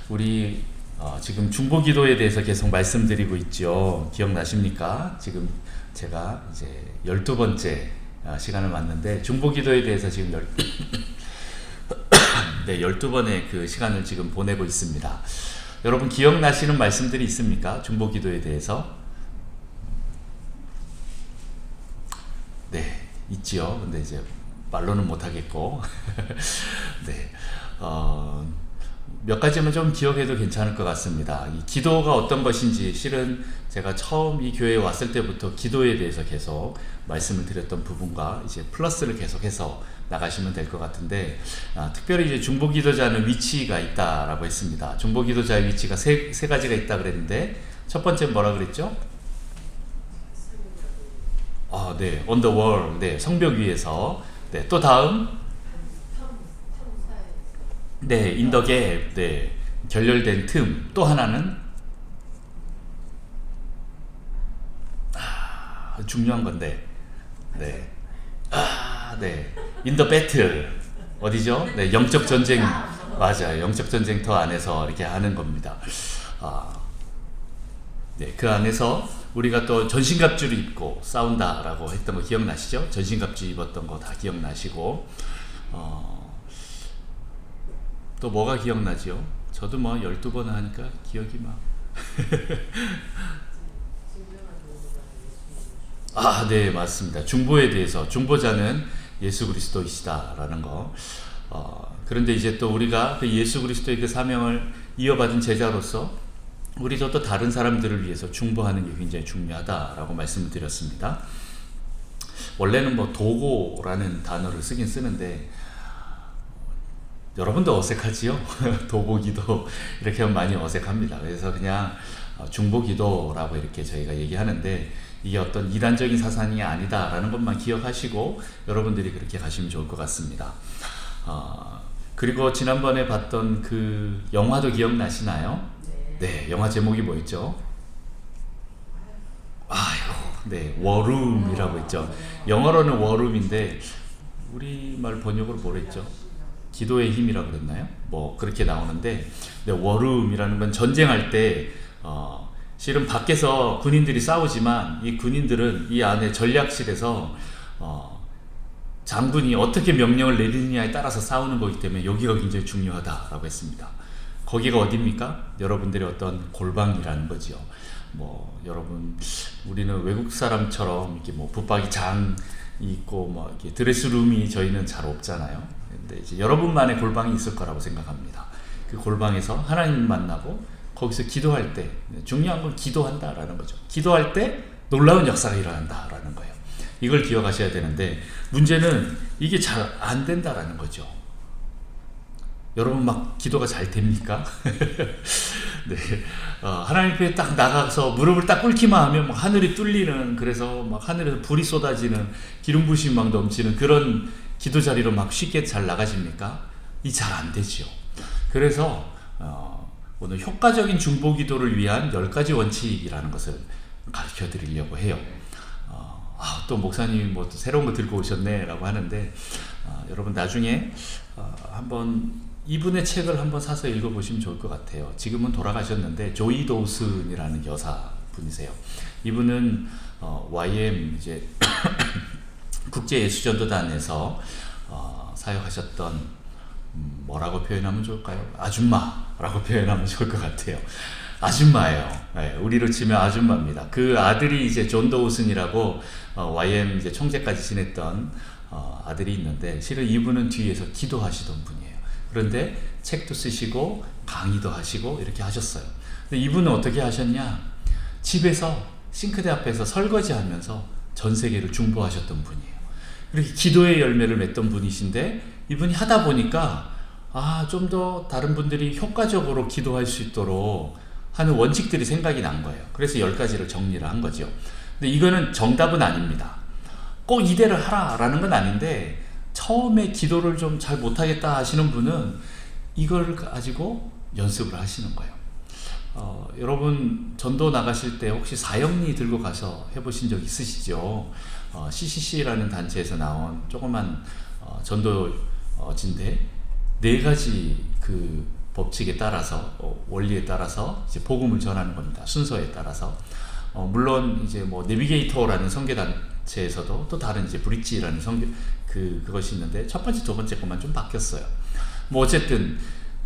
우리 지금 중보기도에 대해서 계속 말씀드리고 있죠. 기억나십니까? 지금 제가 이제 12번째 시간을 맞는데 중보기도에 대해서 지금 네, 12번의 그 시간을 지금 보내고 있습니다. 여러분 기억나시는 말씀들이 있습니까? 중보기도에 대해서? 네, 있지요. 근데 이제 말로는 못하겠고 네, 몇 가지만 좀 기억해도 괜찮을 것 같습니다. 이 기도가 어떤 것인지 실은 제가 처음 이 교회에 왔을 때부터 기도에 대해서 계속 말씀을 드렸던 부분과 이제 플러스를 계속해서 나가시면 될 것 같은데, 특별히 이제 중보기도자는 위치가 있다라고 했습니다. 중보기도자의 위치가 세 가지가 있다 그랬는데, 첫 번째 뭐라 그랬죠? 네, on the wall, 네, 성벽 위에서. 네, 또 다음, 네, in the gap, 네, 결렬된 틈. 또 하나는 중요한 건데, 네, 네, in the battle. 어디죠? 네, 영적 전쟁. 맞아요, 영적 전쟁터 안에서 이렇게 하는 겁니다. 네, 그 안에서 우리가 또 전신갑주를 입고 싸운다라고 했던 거 기억나시죠? 전신갑주 입었던 거 다 기억나시고, 또 뭐가 기억나죠? 저도 뭐 12번 하니까 기억이 막. 네, 맞습니다. 중보에 대해서, 중보자는 예수 그리스도이시다라는 거. 그런데 이제 또 우리가 그 예수 그리스도의 그 사명을 이어받은 제자로서 우리도 또 다른 사람들을 위해서 중보하는 게 굉장히 중요하다라고 말씀을 드렸습니다. 원래는 뭐 도고라는 단어를 쓰긴 쓰는데, 여러분도 어색하지요? 도보기도 이렇게 하면 많이 어색합니다. 그래서 그냥 중보기도라고 이렇게 저희가 얘기하는데, 이게 어떤 이단적인 사상이 아니다라는 것만 기억하시고 여러분들이 그렇게 가시면 좋을 것 같습니다. 그리고 지난번에 봤던 그 영화도 기억나시나요? 네, 영화 제목이 뭐였죠? 네, 워룸이라고 있죠. 영어로는 워룸인데 우리말 번역으로 뭐랬죠? 기도의 힘이라고 그랬나요? 뭐 그렇게 나오는데, 네, 워룸이라는 건 전쟁할 때 실은 밖에서 군인들이 싸우지만 이 군인들은 이 안에 전략실에서 장군이 어떻게 명령을 내리느냐에 따라서 싸우는 거기 때문에 여기가 굉장히 중요하다라고 했습니다. 거기가 어디입니까? 여러분들의 어떤 골방이라는 거죠. 뭐 여러분, 우리는 외국 사람처럼 이렇게 뭐 붙박이장이 있고 뭐 이렇게 드레스룸이 저희는 잘 없잖아요. 근데 이제 여러분만의 골방이 있을 거라고 생각합니다. 그 골방에서 하나님 만나고 거기서 기도할 때, 중요한 건 기도한다라는 거죠. 기도할 때 놀라운 역사가 일어난다라는 거예요. 이걸 기억하셔야 되는데, 문제는 이게 잘 안 된다라는 거죠. 여러분 막 기도가 잘 됩니까? 네, 하나님 앞에 딱 나가서 무릎을 딱 꿇기만 하면 막 하늘이 뚫리는, 그래서 막 하늘에서 불이 쏟아지는, 기름 부심이 막 넘치는 그런 기도 자리로 막 쉽게 잘 나가십니까? 이 잘 안 되죠. 그래서 오늘 효과적인 중보 기도를 위한 10가지 원칙이라는 것을 가르쳐 드리려고 해요. 또 목사님이 뭐 또 새로운 거 들고 오셨네 라고 하는데, 여러분 나중에 한번 이분의 책을 한번 사서 읽어보시면 좋을 것 같아요. 지금은 돌아가셨는데 조이 도슨이라는 여사분이세요. 이분은 YM 이제 국제예수전도단에서 사역하셨던, 뭐라고 표현하면 좋을까요? 아줌마라고 표현하면 좋을 것 같아요. 아줌마예요. 네, 우리로 치면 아줌마입니다. 그 아들이 이제 존 도우슨이라고 YM 이제 총재까지 지냈던 아들이 있는데, 실은 이분은 뒤에서 기도하시던 분이에요. 그런데 책도 쓰시고 강의도 하시고 이렇게 하셨어요. 근데 이분은 어떻게 하셨냐? 집에서 싱크대 앞에서 설거지하면서 전 세계를 중보하셨던 분이에요. 이렇게 기도의 열매를 맺던 분이신데, 이분이 하다 보니까 좀 더 다른 분들이 효과적으로 기도할 수 있도록 하는 원칙들이 생각이 난 거예요. 그래서 10가지를 정리를 한 거죠. 근데 이거는 정답은 아닙니다. 꼭 이대로 하라라는 건 아닌데, 처음에 기도를 좀 잘 못하겠다 하시는 분은 이걸 가지고 연습을 하시는 거예요. 여러분 전도 나가실 때 혹시 사형리 들고 가서 해보신 적 있으시죠? CCC라는 단체에서 나온 조그만 전도진데 4가지 그 법칙에 따라서 원리에 따라서 이제 복음을 전하는 겁니다. 순서에 따라서. 물론 이제 뭐 내비게이터라는 선교 단체에서도 또 다른 이제 브릿지라는 선교 그것이 있는데 첫 번째, 두 번째 것만 좀 바뀌었어요. 뭐 어쨌든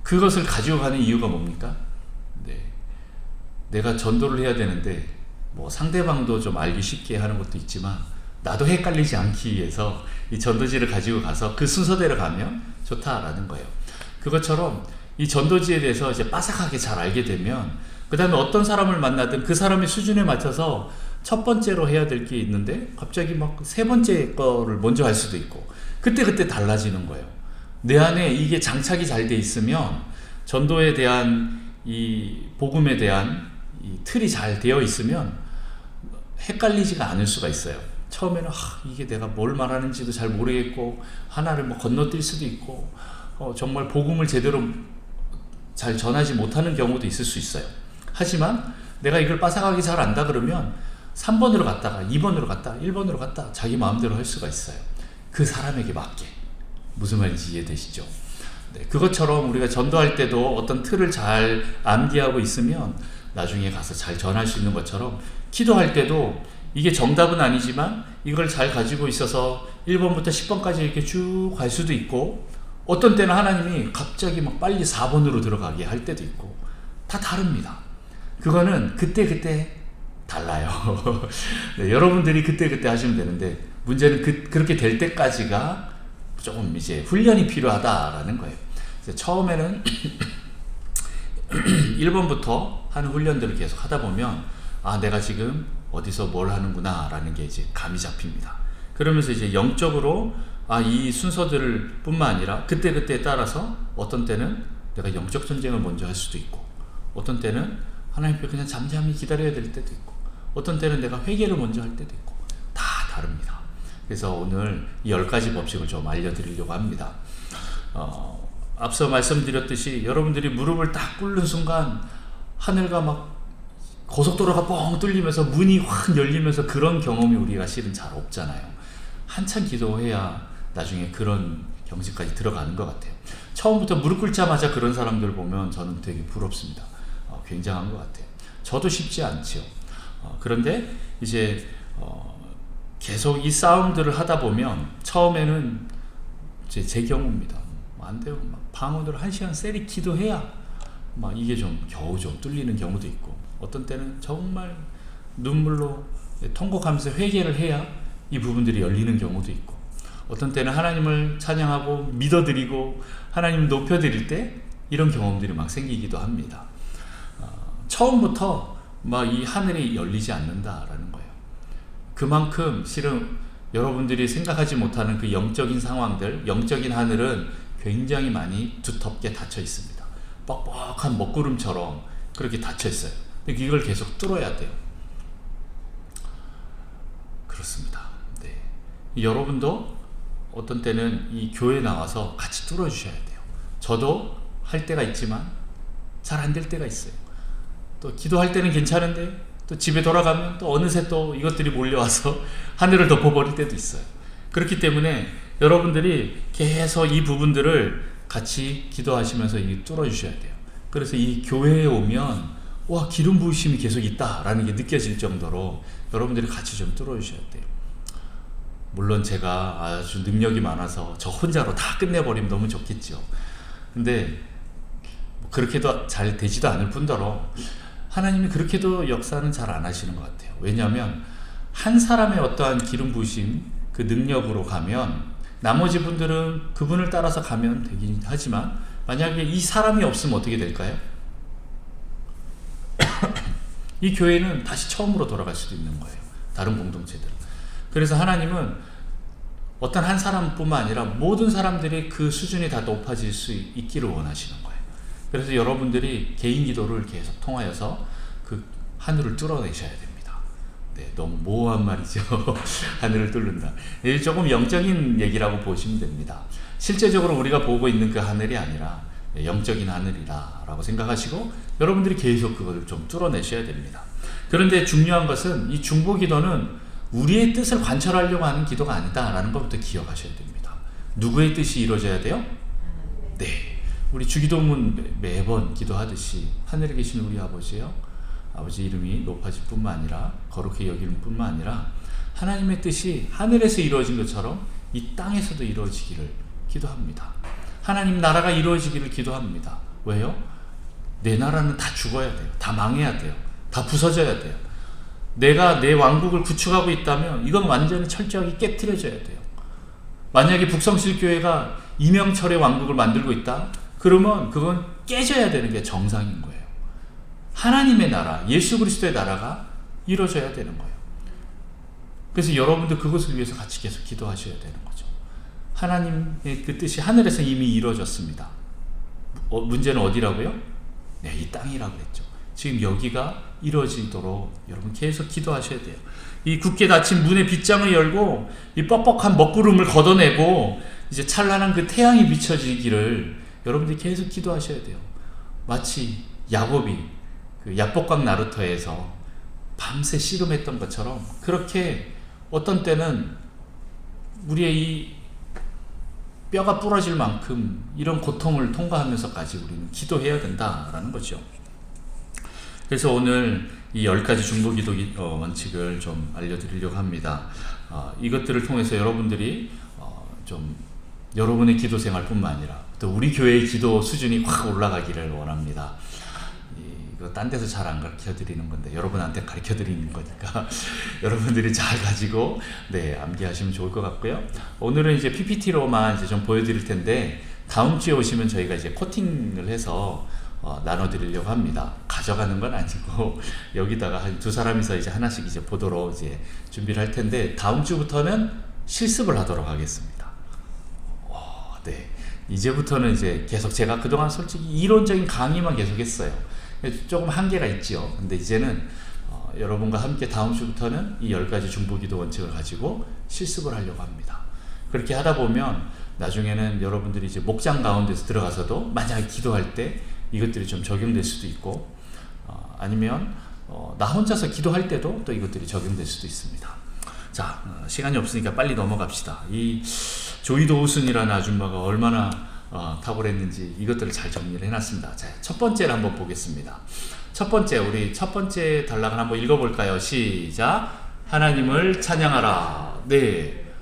그것을 가지고 가는 이유가 뭡니까? 네. 내가 전도를 해야 되는데 뭐 상대방도 좀 알기 쉽게 하는 것도 있지만 나도 헷갈리지 않기 위해서 이 전도지를 가지고 가서 그 순서대로 가면 좋다라는 거예요. 그것처럼 이 전도지에 대해서 이제 빠삭하게 잘 알게 되면 그 다음에 어떤 사람을 만나든 그 사람의 수준에 맞춰서 첫 번째로 해야 될 게 있는데 갑자기 막 세 번째 거를 먼저 할 수도 있고 그때 달라지는 거예요. 내 안에 이게 장착이 잘 돼 있으면 전도에 대한 이 복음에 대한 이 틀이 잘 되어 있으면 헷갈리지가 않을 수가 있어요. 처음에는 이게 내가 뭘 말하는지도 잘 모르겠고 하나를 뭐 건너뛸 수도 있고 정말 복음을 제대로 잘 전하지 못하는 경우도 있을 수 있어요. 하지만 내가 이걸 빠삭하게 잘 안다 그러면 3번으로 갔다가 2번으로 갔다가 1번으로 갔다가 자기 마음대로 할 수가 있어요. 그 사람에게 맞게. 무슨 말인지 이해되시죠? 네, 그것처럼 우리가 전도할 때도 어떤 틀을 잘 암기하고 있으면 나중에 가서 잘 전할 수 있는 것처럼 기도할 때도 이게 정답은 아니지만 이걸 잘 가지고 있어서 1번부터 10번까지 이렇게 쭉 갈 수도 있고 어떤 때는 하나님이 갑자기 막 빨리 4번으로 들어가게 할 때도 있고 다 다릅니다. 그거는 그때 달라요. 네, 여러분들이 그때 하시면 되는데 문제는 그렇게 될 때까지가 조금 이제 훈련이 필요하다라는 거예요. 그래서 처음에는 1번부터 하는 훈련들을 계속 하다 보면 내가 지금 어디서 뭘 하는구나 라는 게 이제 감이 잡힙니다. 그러면서 이제 영적으로 이 순서들을 뿐만 아니라 그때에 따라서 어떤 때는 내가 영적 전쟁을 먼저 할 수도 있고 어떤 때는 하나님 앞에 그냥 잠잠히 기다려야 될 때도 있고 어떤 때는 내가 회개를 먼저 할 때도 있고 다 다릅니다. 그래서 오늘 이 10가지 법칙을 좀 알려드리려고 합니다. 앞서 말씀드렸듯이 여러분들이 무릎을 딱 꿇는 순간 하늘과 막 고속도로가 뻥 뚫리면서 문이 확 열리면서 그런 경험이 우리가 실은 잘 없잖아요. 한참 기도해야 나중에 그런 경지까지 들어가는 것 같아요. 처음부터 무릎 꿇자마자 그런 사람들 보면 저는 되게 부럽습니다. 굉장한 것 같아요. 저도 쉽지 않죠. 그런데 이제 계속 이 싸움들을 하다 보면 처음에는 제 경우입니다. 안 돼요. 막 방언으로 1시간 세리 기도해야 막 이게 좀 겨우 좀 뚫리는 경우도 있고 어떤 때는 정말 눈물로 통곡하면서 회개를 해야 이 부분들이 열리는 경우도 있고 어떤 때는 하나님을 찬양하고 믿어드리고 하나님을 높여드릴 때 이런 경험들이 막 생기기도 합니다. 처음부터 막 이 하늘이 열리지 않는다라는 거예요. 그만큼 실은 여러분들이 생각하지 못하는 그 영적인 상황들, 영적인 하늘은 굉장히 많이 두텁게 닫혀 있습니다. 뻑뻑한 먹구름처럼 그렇게 닫혀 있어요. 근데 이걸 계속 뚫어야 돼요. 그렇습니다. 네. 여러분도 어떤 때는 이 교회 나와서 같이 뚫어주셔야 돼요. 저도 할 때가 있지만 잘 안 될 때가 있어요. 또 기도할 때는 괜찮은데 또 집에 돌아가면 또 어느새 또 이것들이 몰려와서 하늘을 덮어버릴 때도 있어요. 그렇기 때문에 여러분들이 계속 이 부분들을 같이 기도하시면서 뚫어주셔야 돼요. 그래서 이 교회에 오면 기름 부으심이 계속 있다라는 게 느껴질 정도로 여러분들이 같이 좀 뚫어주셔야 돼요. 물론 제가 아주 능력이 많아서 저 혼자로 다 끝내버리면 너무 좋겠죠. 근데 그렇게도 잘 되지도 않을 뿐더러 하나님이 그렇게도 역사는 잘 안 하시는 것 같아요. 왜냐하면 한 사람의 어떠한 기름 부으심 그 능력으로 가면 나머지 분들은 그분을 따라서 가면 되긴 하지만 만약에 이 사람이 없으면 어떻게 될까요? 이 교회는 다시 처음으로 돌아갈 수도 있는 거예요. 다른 공동체들은. 그래서 하나님은 어떤 한 사람뿐만 아니라 모든 사람들이 그 수준이 다 높아질 수 있기를 원하시는 거예요. 그래서 여러분들이 개인 기도를 계속 통하여서 그 하늘을 뚫어내셔야 됩니다. 네, 너무 모호한 말이죠. 하늘을 뚫는다. 이게 조금 영적인 얘기라고 보시면 됩니다. 실제적으로 우리가 보고 있는 그 하늘이 아니라 영적인 하늘이라고 생각하시고 여러분들이 계속 그걸 좀 뚫어내셔야 됩니다. 그런데 중요한 것은 이 중보 기도는 우리의 뜻을 관철하려고 하는 기도가 아니다라는 것부터 기억하셔야 됩니다. 누구의 뜻이 이루어져야 돼요? 네, 우리 주기도문 매번 기도하듯이 하늘에 계신 우리 아버지요, 아버지 이름이 높아질 뿐만 아니라 거룩히 여기는 뿐만 아니라 하나님의 뜻이 하늘에서 이루어진 것처럼 이 땅에서도 이루어지기를 기도합니다. 하나님 나라가 이루어지기를 기도합니다. 왜요? 내 나라는 다 죽어야 돼요. 다 망해야 돼요. 다 부서져야 돼요. 내가 내 왕국을 구축하고 있다면 이건 완전히 철저하게 깨트려져야 돼요. 만약에 북성실교회가 이명철의 왕국을 만들고 있다? 그러면 그건 깨져야 되는 게 정상인 거예요. 하나님의 나라, 예수 그리스도의 나라가 이루어져야 되는 거예요. 그래서 여러분들 그것을 위해서 같이 계속 기도하셔야 되는 거죠. 하나님의 그 뜻이 하늘에서 이미 이루어졌습니다. 문제는 어디라고요? 네, 이 땅이라고 했죠. 지금 여기가 이루어지도록 여러분 계속 기도하셔야 돼요. 이 굳게 닫힌 문의 빗장을 열고 이 뻑뻑한 먹구름을 걷어내고 이제 찬란한 그 태양이 비춰지기를 여러분들이 계속 기도하셔야 돼요. 마치 야곱이 그 야복강 나루터에서 밤새 씨름했던 것처럼 그렇게 어떤 때는 우리의 이 뼈가 부러질 만큼 이런 고통을 통과하면서까지 우리는 기도해야 된다라는 거죠. 그래서 오늘 이 10가지 중보기도 원칙을 좀 알려드리려고 합니다. 이것들을 통해서 여러분들이 좀 여러분의 기도 생활뿐만 아니라 또 우리 교회의 기도 수준이 확 올라가기를 원합니다. 이거 딴 데서 잘 안 가르쳐 드리는 건데 여러분한테 가르쳐 드리는 거니까 여러분들이 잘 가지고 암기하시면 좋을 것 같고요. 오늘은 이제 PPT로만 이제 좀 보여드릴 텐데 다음 주에 오시면 저희가 이제 코팅을 해서 나눠드리려고 합니다. 가져가는 건 아니고 여기다가 한 두 사람이서 이제 하나씩 이제 보도록 이제 준비를 할 텐데 다음 주부터는 실습을 하도록 하겠습니다. 네, 이제부터는 이제 계속 제가 그동안 솔직히 이론적인 강의만 계속했어요. 조금 한계가 있죠. 근데 이제는 여러분과 함께 다음 주부터는 이 10가지 중보기도 원칙을 가지고 실습을 하려고 합니다. 그렇게 하다 보면 나중에는 여러분들이 이제 목장 가운데서 들어가서도 만약에 기도할 때 이것들이 좀 적용될 수도 있고 아니면 나 혼자서 기도할 때도 또 이것들이 적용될 수도 있습니다. 자, 시간이 없으니까 빨리 넘어갑시다. 이 조이도 우순이라는 아줌마가 얼마나 탁월했는지 이것들을 잘 정리를 해놨습니다. 자, 첫 번째를 한번 보겠습니다. 첫 번째, 우리 첫 번째 단락을 한번 읽어볼까요? 시작. 하나님을 찬양하라. 네,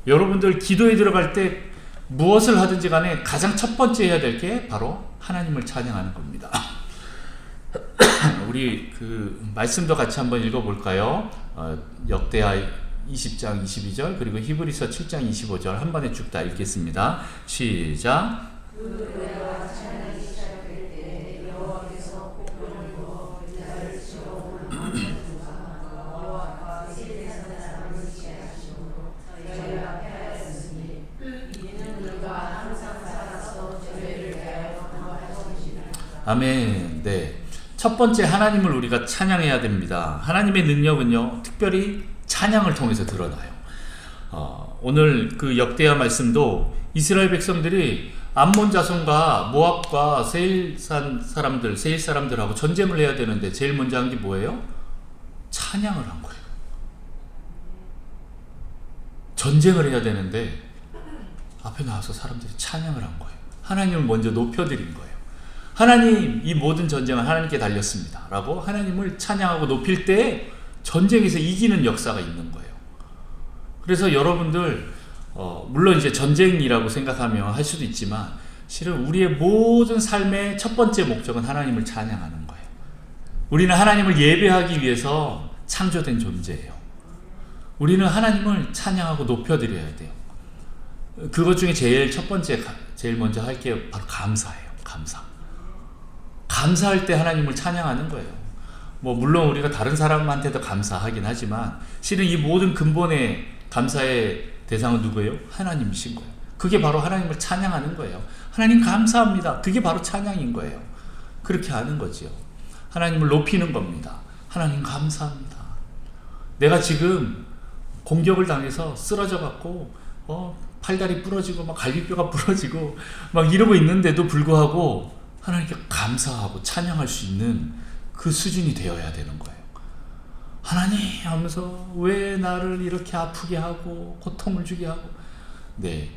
여러분들 기도에 들어갈 때 무엇을 하든지 간에 가장 첫 번째 해야 될 게 바로 하나님을 찬양하는 겁니다. 우리 그 말씀도 같이 한번 읽어볼까요? 역대하 20장 22절 그리고 히브리서 7장 25절 한 번에 쭉 다 읽겠습니다. 시작. 아멘. 네. 첫 번째 하나님을 우리가 찬양해야 됩니다. 하나님의 능력은요, 특별히 찬양을 통해서 드러나요. 오늘 그 역대하 말씀도 이스라엘 백성들이 암몬 자손과 모압과 세일산 사람들, 세일 사람들하고 전쟁을 해야 되는데 제일 먼저 한 게 뭐예요? 찬양을 한 거예요. 전쟁을 해야 되는데 앞에 나와서 사람들이 찬양을 한 거예요. 하나님을 먼저 높여드린 거예요. 하나님, 이 모든 전쟁은 하나님께 달렸습니다 라고 하나님을 찬양하고 높일 때 전쟁에서 이기는 역사가 있는 거예요. 그래서 여러분들 물론 이제 전쟁이라고 생각하며 할 수도 있지만 실은 우리의 모든 삶의 첫 번째 목적은 하나님을 찬양하는 거예요. 우리는 하나님을 예배하기 위해서 창조된 존재예요. 우리는 하나님을 찬양하고 높여드려야 돼요. 그것 중에 제일 첫 번째, 제일 먼저 할 게 바로 감사예요. 감사할 때 하나님을 찬양하는 거예요. 물론 우리가 다른 사람한테도 감사하긴 하지만 실은 이 모든 근본의 감사의 대상은 누구예요? 하나님이신 거예요. 그게 바로 하나님을 찬양하는 거예요. 하나님 감사합니다. 그게 바로 찬양인 거예요. 그렇게 하는 거지요. 하나님을 높이는 겁니다. 하나님 감사합니다. 내가 지금 공격을 당해서 쓰러져 갖고 팔다리 부러지고 막 갈비뼈가 부러지고 막 이러고 있는데도 불구하고 하나님께 감사하고 찬양할 수 있는 그 수준이 되어야 되는 거예요. 하나님 하면서 왜 나를 이렇게 아프게 하고 고통을 주게 하고, 네,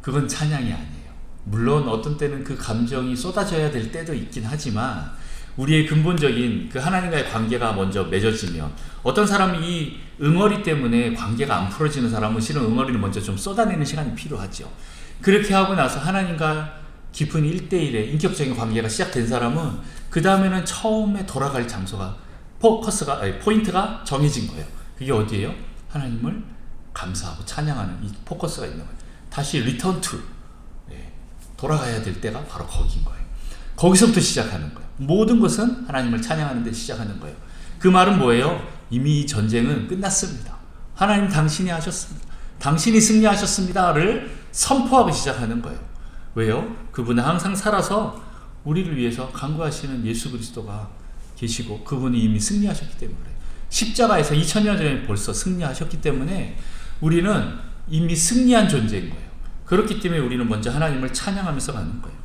그건 찬양이 아니에요. 물론 어떤 때는 그 감정이 쏟아져야 될 때도 있긴 하지만 우리의 근본적인 그 하나님과의 관계가 먼저 맺어지면 어떤 사람이 이 응어리 때문에 관계가 안 풀어지는 사람은 실은 응어리를 먼저 좀 쏟아내는 시간이 필요하죠. 그렇게 하고 나서 하나님과 깊은 1대1의 인격적인 관계가 시작된 사람은 그 다음에는 처음에 돌아갈 장소가 포인트가 정해진 거예요. 그게 어디예요? 하나님을 감사하고 찬양하는 이 포커스가 있는 거예요. 다시 리턴 투 돌아가야 될 때가 바로 거기인 거예요. 거기서부터 시작하는 거예요. 모든 것은 하나님을 찬양하는 데 시작하는 거예요. 그 말은 뭐예요? 이미 이 전쟁은 끝났습니다. 하나님 당신이 하셨습니다. 당신이 승리하셨습니다를 선포하고 시작하는 거예요. 왜요? 그분은 항상 살아서 우리를 위해서 간구하시는 예수 그리스도가 계시고 그분이 이미 승리하셨기 때문에 십자가에서 2000년 전에 벌써 승리하셨기 때문에 우리는 이미 승리한 존재인 거예요. 그렇기 때문에 우리는 먼저 하나님을 찬양하면서 가는 거예요.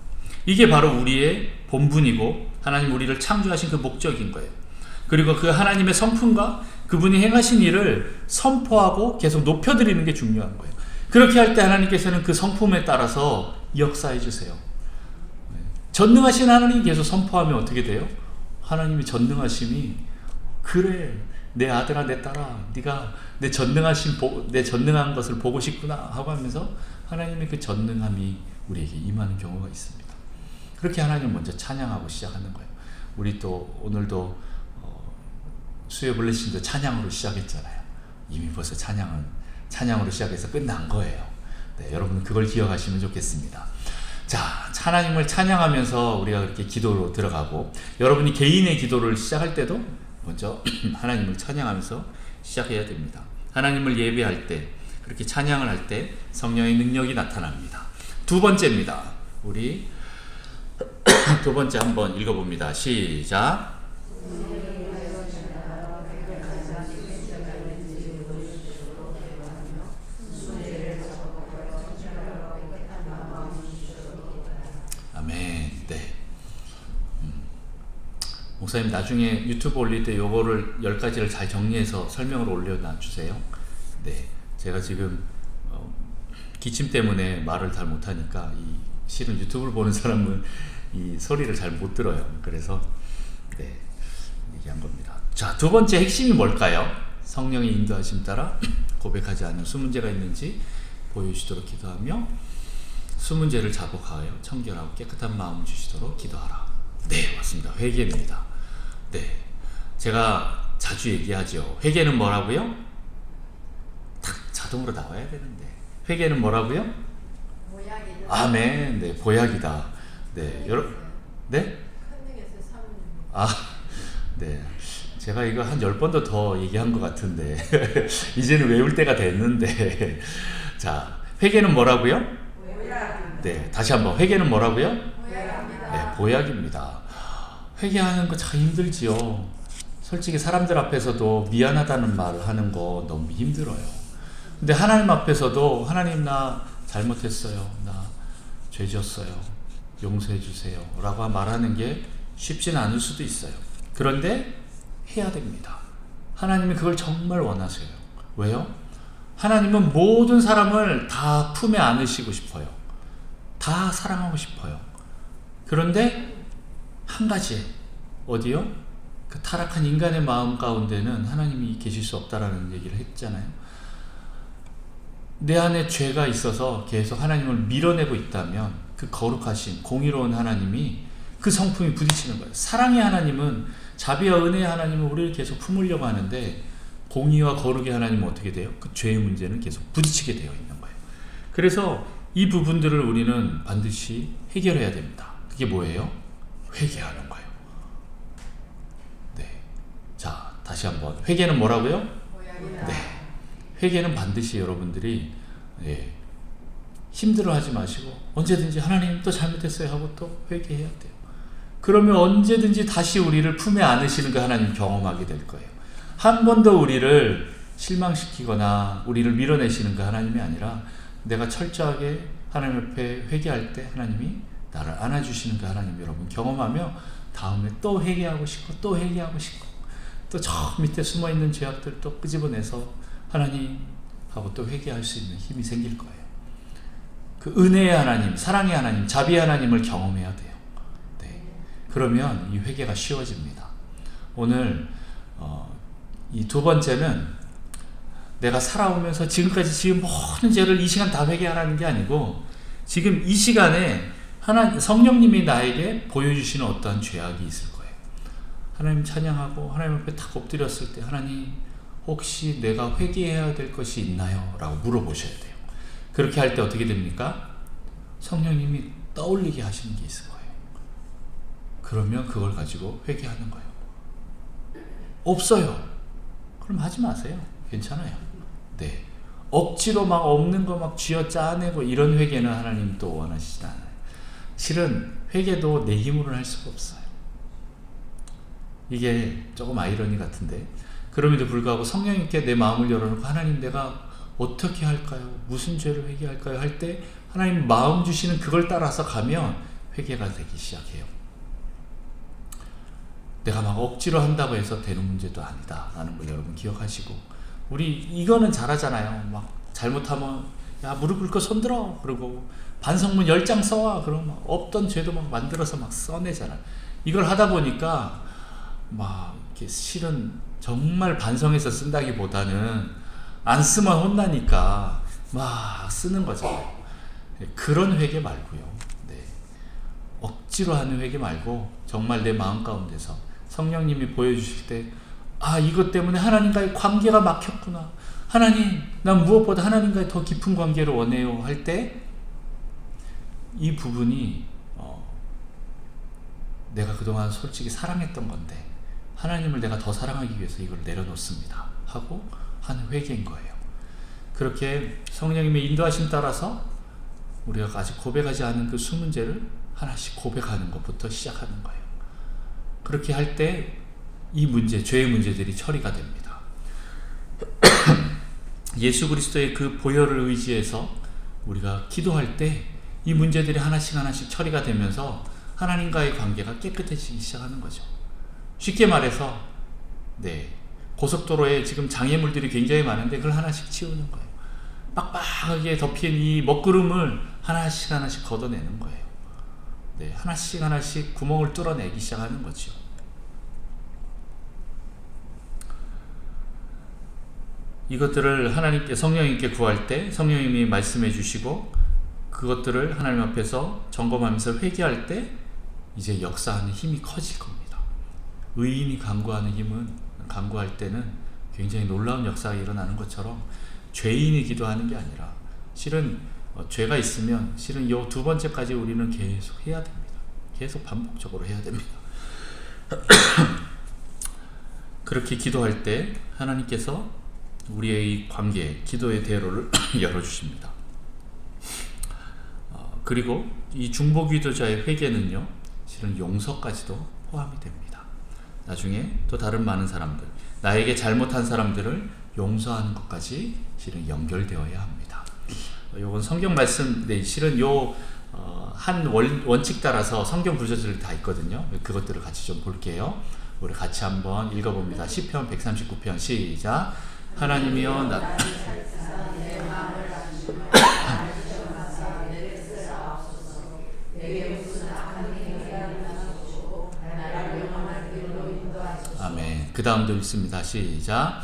이게 바로 우리의 본분이고 하나님 우리를 창조하신 그 목적인 거예요. 그리고 그 하나님의 성품과 그분이 행하신 일을 선포하고 계속 높여드리는 게 중요한 거예요. 그렇게 할 때 하나님께서는 그 성품에 따라서 역사해 주세요. 전능하신 하나님이 계속 선포하면 어떻게 돼요? 하나님의 전능하심이 그래 내 아들아 내 딸아 네가 내 전능한 것을 보고 싶구나 하고 하면서 하나님의 그 전능함이 우리에게 임하는 경우가 있습니다. 그렇게 하나님 먼저 찬양하고 시작하는 거예요. 우리 또 오늘도 수요 블레싱도 찬양으로 시작했잖아요. 이미 벌써 찬양으로 시작해서 끝난 거예요. 네, 여러분 그걸 기억하시면 좋겠습니다. 자, 하나님을 찬양하면서 우리가 그렇게 기도로 들어가고 여러분이 개인의 기도를 시작할 때도 먼저 하나님을 찬양하면서 시작해야 됩니다. 하나님을 예배할 때 그렇게 찬양을 할 때 성령의 능력이 나타납니다. 두 번째입니다. 우리 두 번째 한번 읽어봅니다. 시작. 아멘. 네. 목사님 나중에 유튜브 올릴 때 요거를 10가지를 잘 정리해서 설명을 올려놔 주세요. 네. 제가 지금 기침 때문에 말을 잘 못하니까 실은 유튜브를 보는 사람은 이 소리를 잘 못 들어요. 그래서 네, 얘기한 겁니다. 자, 두 번째 핵심이 뭘까요? 성령의 인도하심 따라 고백하지 않은 수문제가 있는지 보여주시도록 기도하며 수문제를 자복하여 청결하고 깨끗한 마음을 주시도록 기도하라. 네, 맞습니다. 회개입니다. 네, 제가 자주 얘기하죠. 회개는 뭐라고요? 딱 자동으로 나와야 되는데 회개는 뭐라고요? 보약이죠. 아멘. 네, 보약이다. 네, 여러분, 네? 아, 네. 제가 이거 한 10번도 더 얘기한 것 같은데 이제는 외울 때가 됐는데 자, 회개는 뭐라고요? 보약. 네, 다시 한번 회개는 뭐라고요? 보약입니다. 네, 보약입니다. 회개하는 거 참 힘들지요. 솔직히 사람들 앞에서도 미안하다는 말을 하는 거 너무 힘들어요. 근데 하나님 앞에서도 하나님 나 잘못했어요. 나 죄 지었어요. 용서해 주세요. 라고 말하는 게 쉽지는 않을 수도 있어요. 그런데 해야 됩니다. 하나님이 그걸 정말 원하세요. 왜요? 하나님은 모든 사람을 다 품에 안으시고 싶어요. 다 사랑하고 싶어요. 그런데 한 가지 어디요? 그 타락한 인간의 마음 가운데는 하나님이 계실 수 없다라는 얘기를 했잖아요. 내 안에 죄가 있어서 계속 하나님을 밀어내고 있다면 그 거룩하신 공의로운 하나님이 그 성품이 부딪히는 거예요. 사랑의 하나님은 자비와 은혜의 하나님은 우리를 계속 품으려고 하는데 공의와 거룩의 하나님은 어떻게 돼요? 그 죄의 문제는 계속 부딪히게 되어 있는 거예요. 그래서 이 부분들을 우리는 반드시 해결해야 됩니다. 그게 뭐예요? 회개하는 거예요. 네. 자, 다시 한번. 회개는 뭐라고요? 보약이다. 네. 회개는 반드시 여러분들이 힘들어하지 마시고 언제든지 하나님 또 잘못했어요 하고 또 회개해야 돼요. 그러면 언제든지 다시 우리를 품에 안으시는 그 하나님 경험하게 될 거예요. 한 번도 우리를 실망시키거나 우리를 밀어내시는 그 하나님이 아니라 내가 철저하게 하나님 옆에 회개할 때 하나님이 나를 안아주시는 그 하나님 여러분 경험하며 다음에 또 회개하고 싶고 또 회개하고 싶고 또 저 밑에 숨어있는 죄악들 또 끄집어내서 하나님 하고 또 회개할 수 있는 힘이 생길 거예요. 그 은혜의 하나님, 사랑의 하나님, 자비의 하나님을 경험해야 돼요. 네. 그러면 이 회개가 쉬워집니다. 오늘 이 두 번째는 내가 살아오면서 지금 모든 죄를 이 시간 다 회개하라는 게 아니고 지금 이 시간에 성령님이 나에게 보여주시는 어떠한 죄악이 있을 거예요. 하나님 찬양하고 하나님 앞에 탁 엎드렸을 때 하나님 혹시 내가 회개해야 될 것이 있나요? 라고 물어보셔야 돼요. 그렇게 할 때 어떻게 됩니까? 성령님이 떠올리게 하시는 게 있을 거예요. 그러면 그걸 가지고 회개하는 거예요. 없어요. 그럼 하지 마세요. 괜찮아요. 네. 억지로 막 없는 거 막 쥐어 짜내고 이런 회개는 하나님 또 원하시지 않아요. 실은 회개도 내 힘으로는 할 수가 없어요. 이게 조금 아이러니 같은데 그럼에도 불구하고 성령님께 내 마음을 열어놓고 하나님 내가 어떻게 할까요? 무슨 죄를 회개할까요? 할 때 하나님 마음 주시는 그걸 따라서 가면 회개가 되기 시작해요. 내가 막 억지로 한다고 해서 되는 문제도 아니다 라는 걸 여러분 기억하시고 우리 이거는 잘하잖아요. 막 잘못하면 야 무릎 꿇고 손들어 그러고 반성문 10장 써와 그러면 막 없던 죄도 막 만들어서 막 써내잖아요. 이걸 하다 보니까 막 이렇게 실은 정말 반성해서 쓴다기보다는 안 쓰면 혼나니까 막 쓰는 거잖아요. 그런 회개 말고요. 네. 억지로 하는 회개 말고 정말 내 마음 가운데서 성령님이 보여주실 때 이것 때문에 하나님과의 관계가 막혔구나. 하나님, 난 무엇보다 하나님과의 더 깊은 관계를 원해요. 할 때 이 부분이 내가 그동안 솔직히 사랑했던 건데 하나님을 내가 더 사랑하기 위해서 이걸 내려놓습니다. 하고 하는 회개인 거예요. 그렇게 성령님의 인도하심 따라서 우리가 아직 고백하지 않은 그 수문제를 하나씩 고백하는 것부터 시작하는 거예요. 그렇게 할 때 이 문제, 죄의 문제들이 처리가 됩니다. 예수 그리스도의 그 보혈을 의지해서 우리가 기도할 때 이 문제들이 하나씩 처리가 되면서 하나님과의 관계가 깨끗해지기 시작하는 거죠. 쉽게 말해서 고속도로에 지금 장애물들이 굉장히 많은데 그걸 하나씩 치우는 거예요. 빡빡하게 덮인 이 먹구름을 하나씩 걷어내는 거예요. 하나씩 구멍을 뚫어내기 시작하는 거죠. 이것들을 성령님께 구할 때 성령님이 말씀해 주시고 그것들을 하나님 앞에서 점검하면서 회개할 때 이제 역사하는 힘이 커질 겁니다. 의인이 간구할 때는 굉장히 놀라운 역사가 일어나는 것처럼 죄인이 기도하는 게 아니라 실은 죄가 있으면 실은 이 두 번째까지 우리는 계속 해야 됩니다. 계속 반복적으로 해야 됩니다. 그렇게 기도할 때 하나님께서 우리의 이 관계, 기도의 대로를 열어주십니다. 그리고 이 중보기도자의 회개는요, 실은 용서까지도 포함이 됩니다. 나중에 또 다른 많은 사람들, 나에게 잘못한 사람들을 용서하는 것까지 실은 연결되어야 합니다. 요건 성경 말씀, 실은 한 원칙 따라서 성경 구절들이 다 있거든요. 그것들을 같이 좀 볼게요. 우리 같이 한번 읽어봅니다. 시편 139편 시작. 하나님이여 나 아멘. 그 다음도 읽습니다. 시작.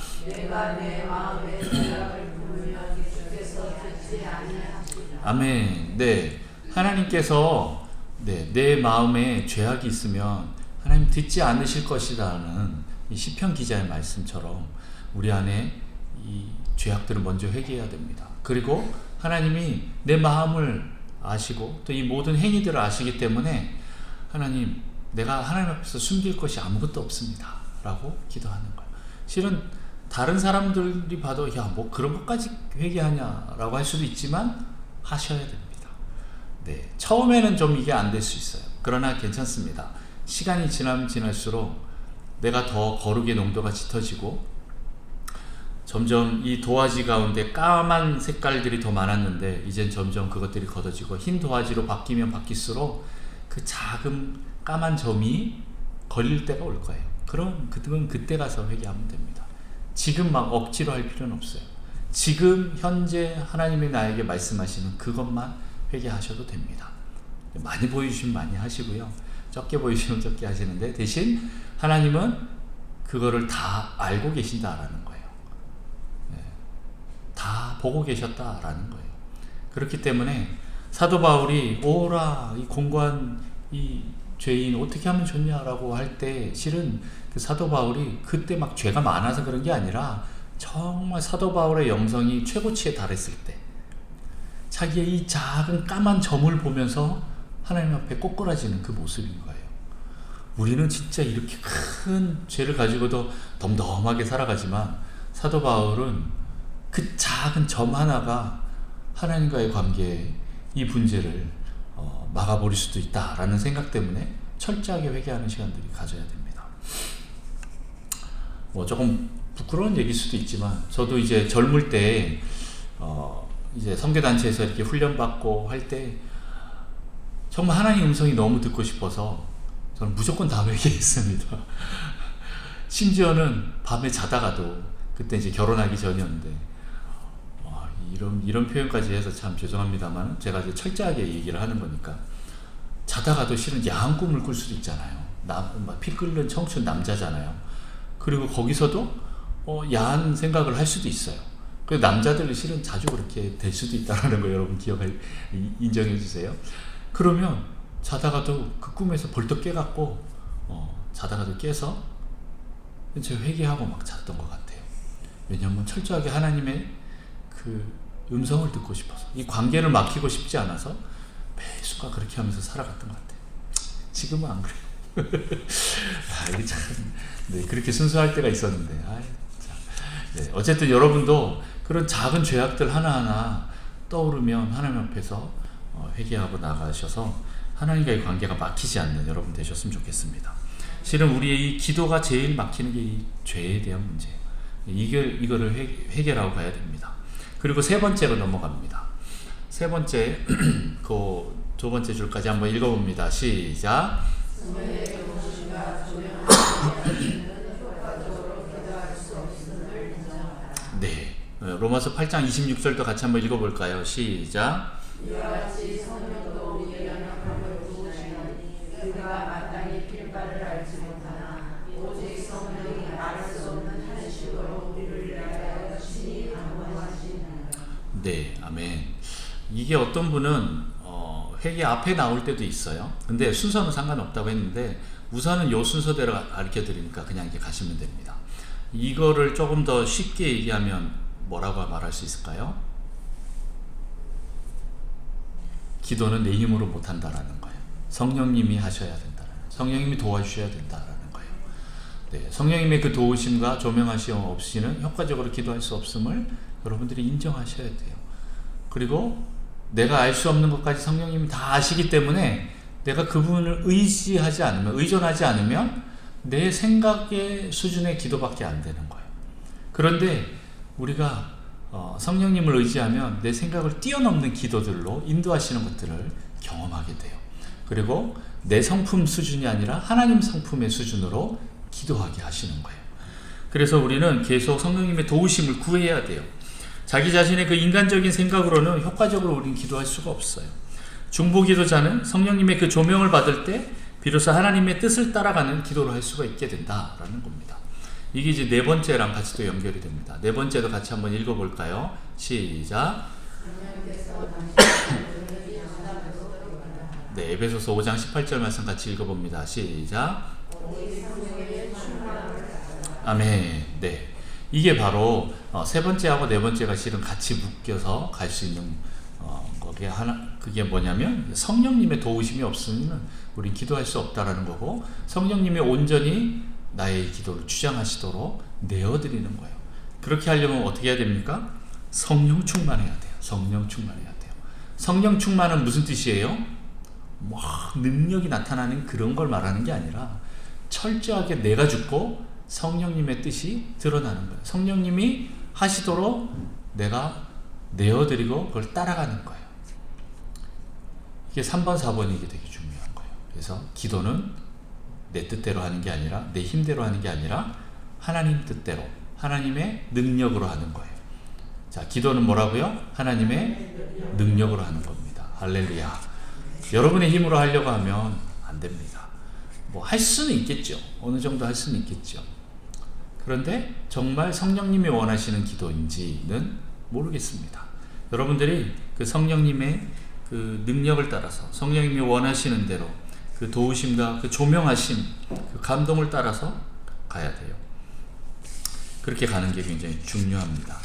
아멘. 하나님께서 내 마음에 죄악이 있으면 하나님 듣지 않으실 것이라는 이 시편 기자의 말씀처럼 우리 안에 이 죄악들을 먼저 회개해야 됩니다. 그리고 하나님이 내 마음을 아시고 또 이 모든 행위들을 아시기 때문에 하나님, 내가 하나님 앞에서 숨길 것이 아무것도 없습니다 라고 기도하는 거예요. 실은 다른 사람들이 봐도 뭐 그런 것까지 회개하냐 라고 할 수도 있지만 하셔야 됩니다. 처음에는 좀 이게 안 될 수 있어요. 그러나 괜찮습니다. 시간이 지나면 지날수록 내가 더 거룩의 농도가 짙어지고 점점 이 도화지 가운데 까만 색깔들이 더 많았는데 이젠 점점 그것들이 걷어지고 흰 도화지로 바뀌면 바뀔수록 그 작은 까만 점이 걸릴 때가 올 거예요. 그럼 그때 가서 회개하면 됩니다. 지금 막 억지로 할 필요는 없어요. 지금 현재 하나님이 나에게 말씀하시는 그것만 회개하셔도 됩니다. 많이 보여주시면 많이 하시고요. 적게 보여주시면 적게 하시는데 대신 하나님은 그거를 다 알고 계신다라는 거예요. 다 보고 계셨다라는 거예요. 그렇기 때문에 사도 바울이 오라 이 공고한 이 죄인 어떻게 하면 좋냐라고 할 때 실은 그 사도 바울이 그때 막 죄가 많아서 그런 게 아니라 정말 사도 바울의 영성이 최고치에 달했을 때 자기의 이 작은 까만 점을 보면서 하나님 앞에 꼬꾸라지는 그 모습인 거예요. 우리는 진짜 이렇게 큰 죄를 가지고도 덤덤하게 살아가지만 사도 바울은 그 작은 점 하나가 하나님과의 관계에 이 문제를 막아버릴 수도 있다라는 생각 때문에 철저하게 회개하는 시간들이 가져야 됩니다. 뭐 조금 부끄러운 얘기일 수도 있지만 저도 이제 젊을 때 이제 선교단체에서 이렇게 훈련받고 할 때 정말 하나님 음성이 너무 듣고 싶어서 저는 무조건 다 회개했습니다. 심지어는 밤에 자다가도 그때 이제 결혼하기 전이었는데 이런 표현까지 해서 참 죄송합니다만 제가 이제 철저하게 얘기를 하는 거니까 자다가도 실은 야한 꿈을 꿀 수도 있잖아요. 피 끓는 청춘 남자잖아요. 그리고 거기서도 야한 생각을 할 수도 있어요. 그 남자들은 실은 자주 그렇게 될 수도 있다는 거 여러분 인정해 주세요. 그러면 자다가도 그 꿈에서 벌떡 깨갖고 자다가도 깨서 제가 회개하고 막 잤던 것 같아요. 왜냐하면 철저하게 하나님의 그 음성을 듣고 싶어서 이 관계를 막히고 싶지 않아서 매 순간 그렇게 하면서 살아갔던 것 같아요. 지금은 안 그래요. 이게 참 그렇게 순수할 때가 있었는데 어쨌든 여러분도 그런 작은 죄악들 하나하나 떠오르면 하나님 앞에서 회개하고 나가셔서 하나님과의 관계가 막히지 않는 여러분 되셨으면 좋겠습니다. 실은 우리의 이 기도가 제일 막히는 게 이 죄에 대한 문제예요. 이거를 해결하고 가야 됩니다. 그리고 세 번째로 넘어갑니다. 세 번째, 그 두 번째 줄까지 한번 읽어봅니다. 시작. 네, 로마서 8장 26절도 같이 한번 읽어볼까요? 시작. 이와 같이 성령도 우리의 연약함을 도우시나니 그가 마땅히 필 바를 알지 못하나 오직 성령이 말할 수 없는 탄식으로 우리를 위하여 친히 간구하시나니. 네, 아멘. 이게 어떤 분은 회개 앞에 나올 때도 있어요. 근데 순서는 상관없다고 했는데 우선은 요 순서대로 가르쳐 드리니까 그냥 이렇게 가시면 됩니다. 이거를 조금 더 쉽게 얘기하면 뭐라고 말할 수 있을까요? 기도는 내 힘으로 못한다라는 거예요. 성령님이 하셔야 된다라는, 성령님이 도와주셔야 된다라는 거예요. 네, 성령님의 그 도우심과 조명하심 없이는 효과적으로 기도할 수 없음을 여러분들이 인정하셔야 돼요. 그리고 내가 알 수 없는 것까지 성령님이 다 아시기 때문에 내가 그분을 의지하지 않으면, 의존하지 않으면 내 생각의 수준의 기도밖에 안 되는 거예요. 그런데 우리가 성령님을 의지하면 내 생각을 뛰어넘는 기도들로 인도하시는 것들을 경험하게 돼요. 그리고 내 성품 수준이 아니라 하나님 성품의 수준으로 기도하게 하시는 거예요. 그래서 우리는 계속 성령님의 도우심을 구해야 돼요. 자기 자신의 그 인간적인 생각으로는 효과적으로 우리는 기도할 수가 없어요. 중보기도자는 성령님의 그 조명을 받을 때 비로소 하나님의 뜻을 따라가는 기도를 할 수가 있게 된다라는 겁니다. 이게 이제 네 번째랑 같이 또 연결이 됩니다. 네 번째도 같이 한번 읽어볼까요? 시작. 네, 에베소서 5장 18절 말씀 같이 읽어봅니다. 시작. 아멘. 네, 이게 바로 세 번째하고 네 번째가 실은 같이 묶여서 갈 수 있는 거기에 그게 뭐냐면 성령님의 도우심이 없으면 우린 기도할 수 없다라는 거고, 성령님이 온전히 나의 기도를 주장하시도록 내어드리는 거예요. 그렇게 하려면 어떻게 해야 됩니까? 성령 충만해야 돼요. 성령 충만해야 돼요. 성령 충만은 무슨 뜻이에요? 막 능력이 나타나는 그런 걸 말하는 게 아니라 철저하게 내가 죽고 성령님의 뜻이 드러나는 거예요. 성령님이 하시도록 내가 내어드리고 그걸 따라가는 거예요. 이게 3번, 4번이 이게 되게 중요한 거예요. 그래서 기도는 내 뜻대로 하는 게 아니라, 내 힘대로 하는 게 아니라 하나님 뜻대로, 하나님의 능력으로 하는 거예요. 자, 기도는 뭐라고요? 하나님의 능력으로 하는 겁니다. 할렐루야. 여러분의 힘으로 하려고 하면 안 됩니다. 뭐 할 수는 있겠죠. 어느 정도 할 수는 있겠죠. 그런데 정말 성령님이 원하시는 기도인지는 모르겠습니다. 여러분들이 그 성령님의 그 능력을 따라서 성령님이 원하시는 대로 그 도우심과 그 조명하심, 그 감동을 따라서 가야 돼요. 그렇게 가는 게 굉장히 중요합니다.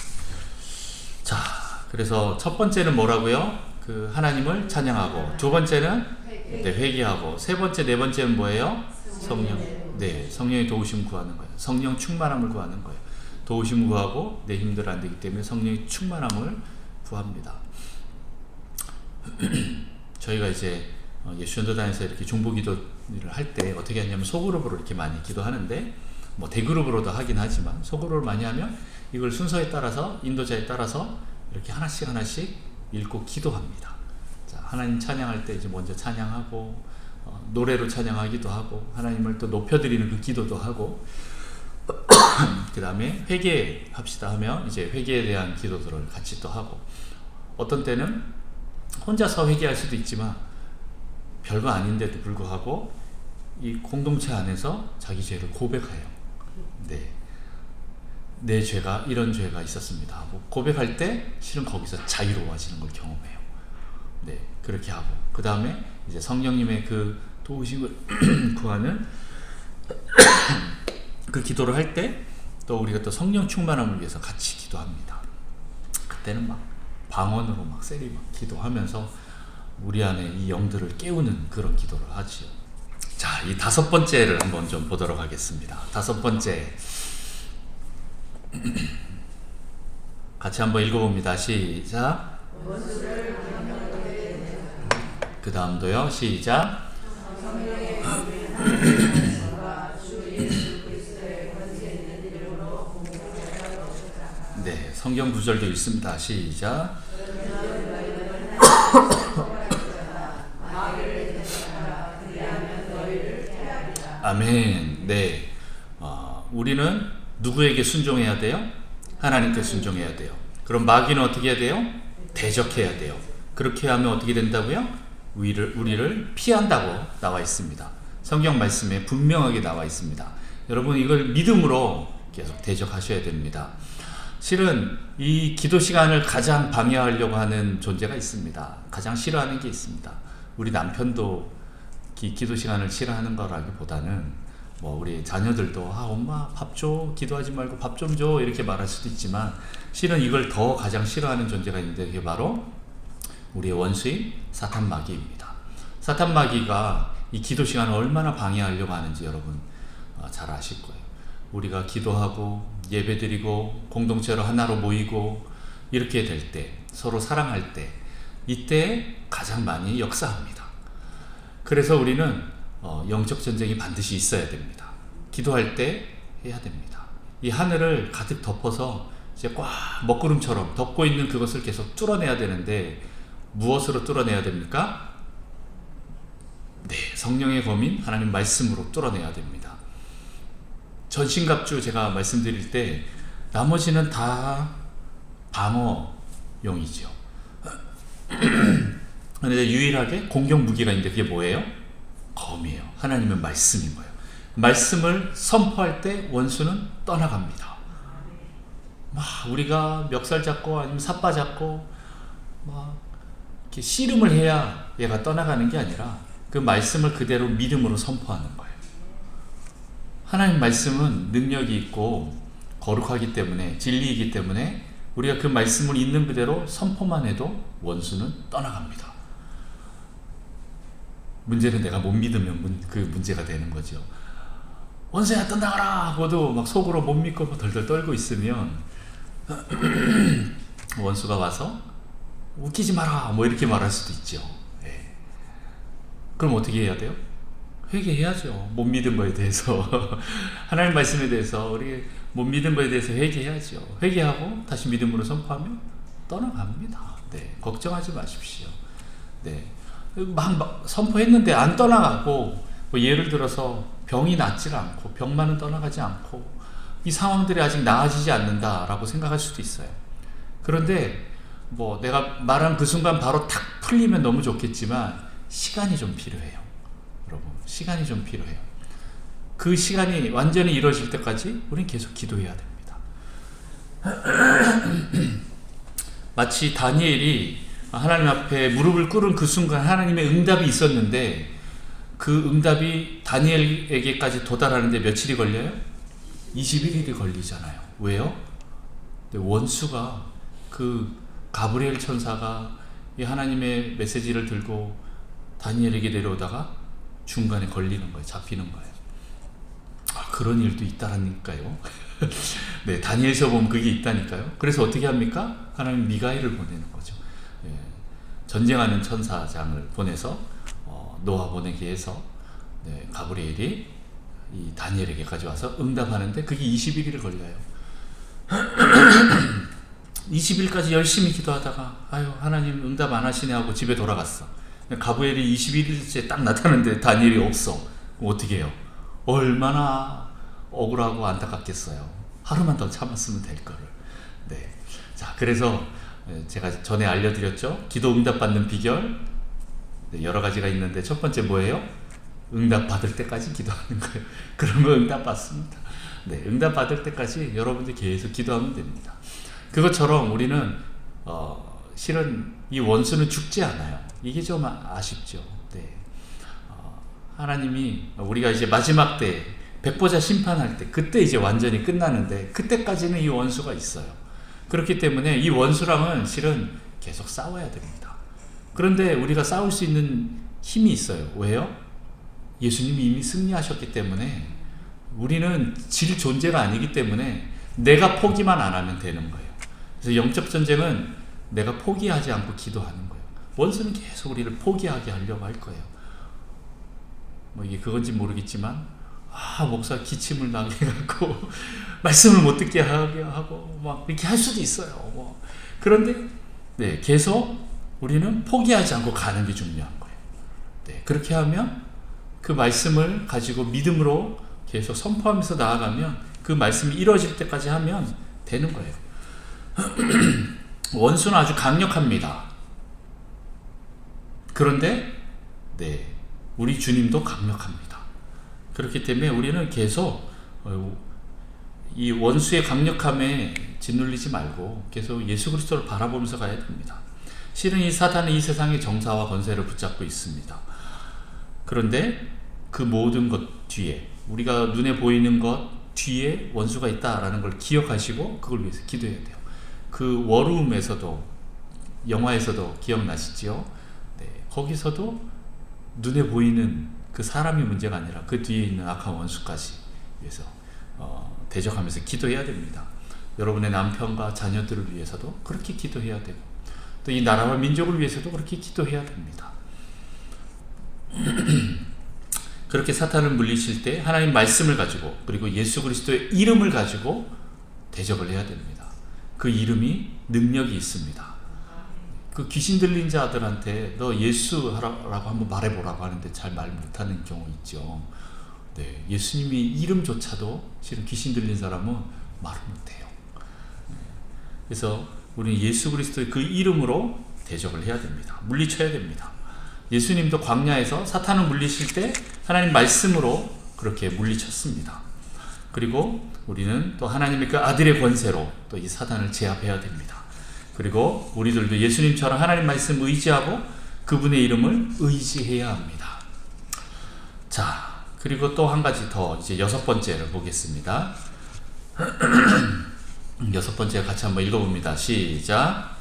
자, 그래서 첫 번째는 뭐라고요? 그 하나님을 찬양하고, 두 번째는 회개하고, 세 번째, 네 번째는 뭐예요? 성령의 도우심 구하는 거예요. 성령 충만함을 구하는 거예요. 도우심 구하고 내 힘대로 안 되기 때문에 성령의 충만함을 구합니다. 저희가 이제 예수전도단에서 이렇게 중보기도를 할 때 어떻게 하냐면 소그룹으로 이렇게 많이 기도하는데, 뭐 대그룹으로도 하긴 하지만 소그룹을 많이 하면 이걸 순서에 따라서 인도자에 따라서 이렇게 하나씩 읽고 기도합니다. 자, 하나님 찬양할 때 이제 먼저 찬양하고 노래로 찬양하기도 하고 하나님을 또 높여드리는 그 기도도 하고 그 다음에 회개합시다 하면 이제 회개에 대한 기도들을 같이 또 하고, 어떤 때는 혼자서 회개할 수도 있지만 별거 아닌데도 불구하고 이 공동체 안에서 자기 죄를 고백해요. 네, 내 죄가 이런 죄가 있었습니다 하고 고백할 때 실은 거기서 자유로워지는 걸 경험해요. 네, 그렇게 하고 그 다음에 이제 성령님의 그 도우심을 구하는 그 기도를 할 때 또 우리가 또 성령 충만함을 위해서 같이 기도합니다. 그때는 막 방언으로 막 세리 막 기도하면서 우리 안에 이 영들을 깨우는 그런 기도를 하지요. 자, 이 다섯 번째를 한번 좀 보도록 하겠습니다. 다섯 번째 같이 한번 읽어봅니다. 시작. 그 다음도요. 시작. 네, 성경 구절도 읽습니다. 시작. 아멘. 네, 우리는 누구에게 순종해야 돼요? 하나님께 순종해야 돼요. 그럼 마귀는 어떻게 해야 돼요? 대적해야 돼요. 그렇게 하면 어떻게 된다고요? 우리를 피한다고 나와 있습니다. 성경 말씀에 분명하게 나와 있습니다. 여러분, 이걸 믿음으로 계속 대적하셔야 됩니다. 실은 이 기도 시간을 가장 방해하려고 하는 존재가 있습니다. 가장 싫어하는 게 있습니다. 우리 남편도 기도 시간을 싫어하는 거라기보다는 뭐 우리 자녀들도 엄마 밥 줘, 기도하지 말고 밥 좀 줘, 이렇게 말할 수도 있지만 실은 이걸 더 가장 싫어하는 존재가 있는데 그게 바로 우리의 원수인 사탄 마귀입니다. 사탄 마귀가 이 기도 시간을 얼마나 방해하려고 하는지 여러분 잘 아실 거예요. 우리가 기도하고 예배드리고 공동체로 하나로 모이고 이렇게 될 때, 서로 사랑할 때, 이때 가장 많이 역사합니다. 그래서 우리는 영적 전쟁이 반드시 있어야 됩니다. 기도할 때 해야 됩니다. 이 하늘을 가득 덮어서 이제 꽉 먹구름처럼 덮고 있는 그것을 계속 뚫어내야 되는데 무엇으로 뚫어내야 됩니까? 네, 성령의 검인 하나님 말씀으로 뚫어내야 됩니다. 전신갑주 제가 말씀드릴 때 나머지는 다 방어용이죠. 그런데 유일하게 공격 무기가 있는데 그게 뭐예요? 검이에요. 하나님의 말씀인 거예요. 말씀을 선포할 때 원수는 떠나갑니다. 막 우리가 멱살 잡고 아니면 삿바 잡고 막 이렇게 씨름을 해야 얘가 떠나가는 게 아니라 그 말씀을 그대로 믿음으로 선포하는 거예요. 하나님 말씀은 능력이 있고 거룩하기 때문에, 진리이기 때문에 우리가 그 말씀을 있는 그대로 선포만 해도 원수는 떠나갑니다. 문제는 내가 못 믿으면 그 문제가 되는 거죠. 원수야 떠나가라 하고도 막 속으로 못 믿고 막 덜덜 떨고 있으면 원수가 와서 웃기지 마라 뭐 이렇게 말할 수도 있죠. 네. 그럼 어떻게 해야 돼요? 회개해야죠. 못 믿은 거에 대해서 하나님 말씀에 대해서 우리 못 믿은 거에 대해서 회개해야죠. 회개하고 다시 믿음으로 선포하면 떠나갑니다. 네, 걱정하지 마십시오. 네, 막 선포했는데 안 떠나가고 뭐 예를 들어서 병이 낫질 않고 병만은 떠나가지 않고 이 상황들이 아직 나아지지 않는다라고 생각할 수도 있어요. 그런데 뭐 내가 말한 그 순간 바로 탁 풀리면 너무 좋겠지만 시간이 좀 필요해요. 여러분, 시간이 좀 필요해요. 그 시간이 완전히 이루어질 때까지 우리는 계속 기도해야 됩니다. 마치 다니엘이 하나님 앞에 무릎을 꿇은 그 순간 하나님의 응답이 있었는데 그 응답이 다니엘에게까지 도달하는데 며칠이 걸려요? 21일이 걸리잖아요. 왜요? 원수가 그 가브리엘 천사가 이 하나님의 메시지를 들고 다니엘에게 내려오다가 중간에 걸리는 거예요. 잡히는 거예요. 그런 일도 있다라니까요. 네, 다니엘서 보면 그게 있다니까요. 그래서 어떻게 합니까? 하나님 미가엘을 보내는 거죠. 예, 전쟁하는 천사장을 보내서 노아 보내게 해서 네, 가브리엘이 이 다니엘에게까지 와서 응답하는데 그게 21일 걸려요. 20일까지 열심히 기도하다가 아유 하나님 응답 안 하시네 하고 집에 돌아갔어. 가브리엘이 21일째 딱 나타났는데 다니엘이 없어. 어떻게 해요? 얼마나 억울하고 안타깝겠어요. 하루만 더 참았으면 될 거를. 네. 자, 그래서 제가 전에 알려드렸죠. 기도 응답 받는 비결. 네, 여러 가지가 있는데 첫 번째 뭐예요? 응답 받을 때까지 기도하는 거예요. 그러면 응답 받습니다. 네, 응답 받을 때까지 여러분들 계속 기도하면 됩니다. 그것처럼 우리는 실은 이 원수는 죽지 않아요. 이게 좀 아쉽죠. 네. 하나님이 우리가 이제 마지막 때 백보자 심판할 때 그때 이제 완전히 끝나는데 그때까지는 이 원수가 있어요. 그렇기 때문에 이 원수랑은 실은 계속 싸워야 됩니다. 그런데 우리가 싸울 수 있는 힘이 있어요. 왜요? 예수님이 이미 승리하셨기 때문에 우리는 질 존재가 아니기 때문에 내가 포기만 안 하면 되는 거예요. 그래서 영적 전쟁은 내가 포기하지 않고 기도하는 거예요. 원수는 계속 우리를 포기하게 하려고 할 거예요. 뭐 이게 그건지 모르겠지만 목사 기침을 나게 해갖고 말씀을 못 듣게 하게 하고 막 이렇게 할 수도 있어요. 뭐. 그런데 네, 계속 우리는 포기하지 않고 가는 게 중요한 거예요. 네, 그렇게 하면 그 말씀을 가지고 믿음으로 계속 선포하면서 나아가면 그 말씀이 이루어질 때까지 하면 되는 거예요. 원수는 아주 강력합니다. 그런데 네, 우리 주님도 강력합니다. 그렇기 때문에 우리는 계속 이 원수의 강력함에 짓눌리지 말고 계속 예수 그리스도를 바라보면서 가야 됩니다. 실은 이 사탄은 이 세상의 정사와 권세를 붙잡고 있습니다. 그런데 그 모든 것 뒤에 우리가 눈에 보이는 것 뒤에 원수가 있다라는 걸 기억하시고 그걸 위해서 기도해야 돼요. 그 워룸에서도 영화에서도 기억나시죠? 네, 거기서도 눈에 보이는 그 사람이 문제가 아니라 그 뒤에 있는 악한 원수까지 위해서 대적하면서 기도해야 됩니다. 여러분의 남편과 자녀들을 위해서도 그렇게 기도해야 되고 또 이 나라와 민족을 위해서도 그렇게 기도해야 됩니다. 그렇게 사탄을 물리칠 때 하나님 말씀을 가지고 그리고 예수 그리스도의 이름을 가지고 대적을 해야 됩니다. 그 이름이 능력이 있습니다. 그 귀신 들린 자들한테 너 예수라고 한번 말해보라고 하는데 잘 말 못하는 경우 있죠. 네, 예수님이 이름조차도 실은 귀신 들린 사람은 말을 못해요. 그래서 우리는 예수 그리스도의 그 이름으로 대적을 해야 됩니다. 물리쳐야 됩니다. 예수님도 광야에서 사탄을 물리칠 때 하나님 말씀으로 그렇게 물리쳤습니다. 그리고 우리는 또 하나님의 그 아들의 권세로 또 이 사탄을 제압해야 됩니다. 그리고 우리들도 예수님처럼 하나님 말씀 의지하고 그분의 이름을 의지해야 합니다. 자, 그리고 또 한 가지 더 이제 6번째를 보겠습니다. 6번째 같이 한번 읽어봅니다. 시작.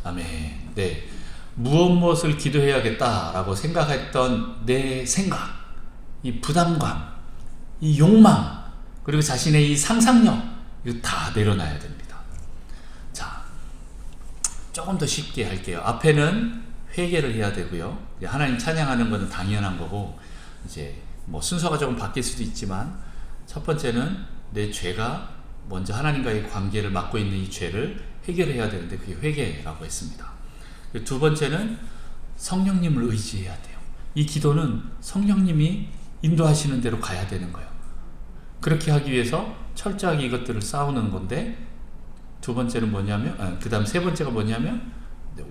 아멘. 네. 무엇을 기도해야겠다라고 생각했던 내 생각, 이 부담감, 이 욕망, 그리고 자신의 이 상상력, 이거 다 내려놔야 됩니다. 자, 조금 더 쉽게 할게요. 앞에는 회개를 해야 되고요. 하나님 찬양하는 것은 당연한 거고, 이제 뭐 순서가 조금 바뀔 수도 있지만, 첫 번째는 내 죄가 먼저 하나님과의 관계를 맡고 있는 이 죄를 해결해야 되는데 그게 회개라고 했습니다. 두 번째는 성령님을 의지해야 돼요. 이 기도는 성령님이 인도하시는 대로 가야 되는 거예요. 그렇게 하기 위해서 철저하게 이것들을 싸우는 건데, 두 번째는 뭐냐면, 그 다음 세 번째가 뭐냐면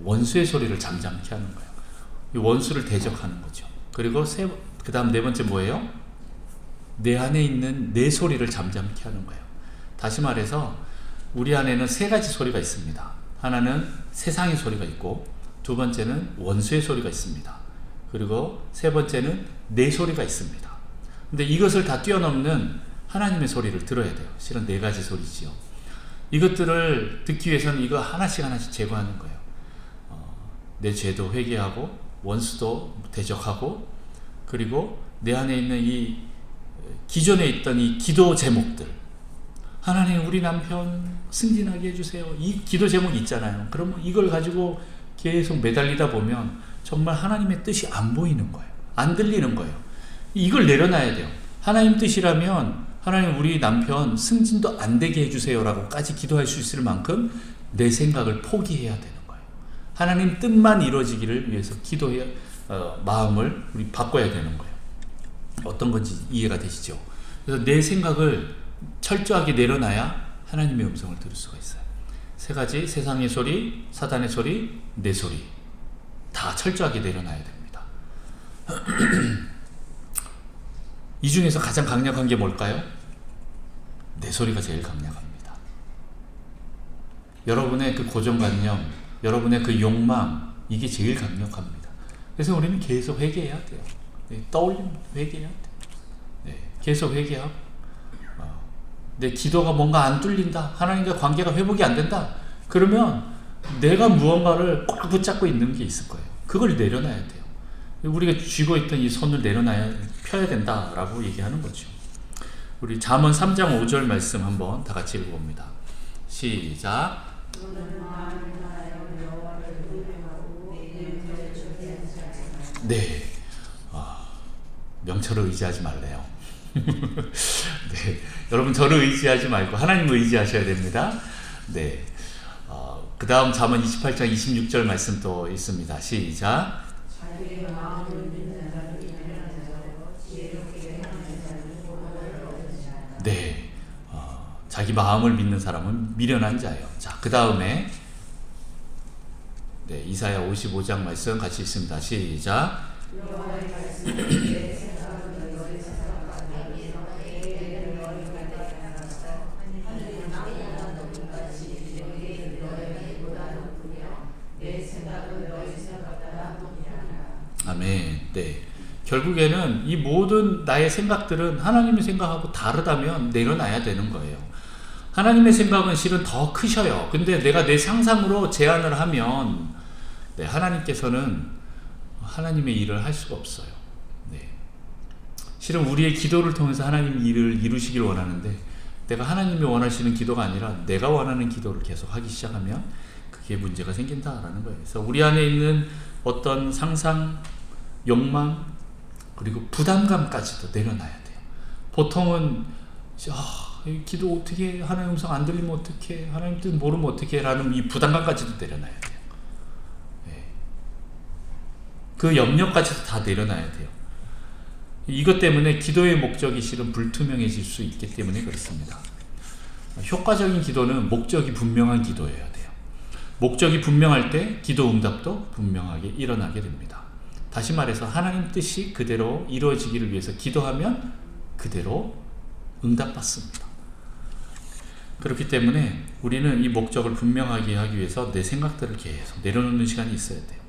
원수의 소리를 잠잠케 하는 거예요. 이 원수를 대적하는 거죠. 그리고 그 다음 네 번째 뭐예요? 내 안에 있는 내 소리를 잠잠케 하는 거예요. 다시 말해서 우리 안에는 세 가지 소리가 있습니다. 하나는 세상의 소리가 있고, 두 번째는 원수의 소리가 있습니다. 그리고 세 번째는 내 소리가 있습니다. 근데 이것을 다 뛰어넘는 하나님의 소리를 들어야 돼요. 실은 네 가지 소리지요. 이것들을 듣기 위해서는 이거 하나씩 제거하는 거예요. 내 죄도 회개하고, 원수도 대적하고, 그리고 내 안에 있는 이 기존에 있던 이 기도 제목들, 하나님 우리 남편 승진하게 해주세요, 이 기도 제목이 있잖아요. 그러면 이걸 가지고 계속 매달리다 보면 정말 하나님의 뜻이 안 보이는 거예요. 안 들리는 거예요. 이걸 내려놔야 돼요. 하나님 뜻이라면 하나님 우리 남편 승진도 안 되게 해주세요 라고까지 기도할 수 있을 만큼 내 생각을 포기해야 되는 거예요. 하나님 뜻만 이루어지기를 위해서 마음을 우리 바꿔야 되는 거예요. 어떤 건지 이해가 되시죠? 그래서 내 생각을 철저하게 내려놔야 하나님의 음성을 들을 수가 있어요. 세 가지, 세상의 소리, 사단의 소리, 내 소리, 다 철저하게 내려놔야 됩니다. 이 중에서 가장 강력한 게 뭘까요? 내 소리가 제일 강력합니다. 여러분의 그 고정관념, 여러분의 그 욕망, 이게 제일 강력합니다. 그래서 우리는 계속 회개해야 돼요. 떠올리면 회개해야 돼요. 계속 회개하고, 내 기도가 뭔가 안 뚫린다, 하나님과 관계가 회복이 안 된다, 그러면 내가 무언가를 꽉 붙잡고 있는 게 있을 거예요. 그걸 내려놔야 돼요. 우리가 쥐고 있던 이 손을 펴야 된다라고 얘기하는 거죠. 우리 잠언 3장 5절 말씀 한번 다 같이 읽어봅니다. 시작. 네, 명철을 의지하지 말래요. 네, 여러분 저를 의지하지 말고 하나님을 의지하셔야 됩니다. 네, 그 다음 잠언 28장 26절 말씀 또 있습니다. 시작. 네, 자기 마음을 믿는 사람은 미련한 자예요. 자, 그 다음에 네, 이사야 55장 말씀 같이 있습니다. 시작. 아멘. 네. 결국에는 이 모든 나의 생각들은 하나님의 생각하고 다르다면 내려놔야 되는 거예요. 하나님의 생각은 실은 더 크셔요. 근데 내가 내 상상으로 제안을 하면 하나님께서는 하나님의 일을 할 수가 없어요. 네. 실은 우리의 기도를 통해서 하나님 일을 이루시길 원하는데, 내가 하나님이 원하시는 기도가 아니라 내가 원하는 기도를 계속 하기 시작하면 그게 문제가 생긴다라는 거예요. 그래서 우리 안에 있는 어떤 상상, 욕망, 그리고 부담감까지도 내려놔야 돼요. 보통은 기도 어떻게 해? 하나님 음성 안 들리면 어떻게 해? 하나님 뜻 모르면 어떻게 해? 라는 이 부담감까지도 내려놔야 돼요. 네. 그 염려까지도 다 내려놔야 돼요. 이것 때문에 기도의 목적이 실은 불투명해질 수 있기 때문에 그렇습니다. 효과적인 기도는 목적이 분명한 기도여야 돼요. 목적이 분명할 때 기도 응답도 분명하게 일어나게 됩니다. 다시 말해서 하나님 뜻이 그대로 이루어지기를 위해서 기도하면 그대로 응답받습니다. 그렇기 때문에 우리는 이 목적을 분명하게 하기 위해서 내 생각들을 계속 내려놓는 시간이 있어야 돼요.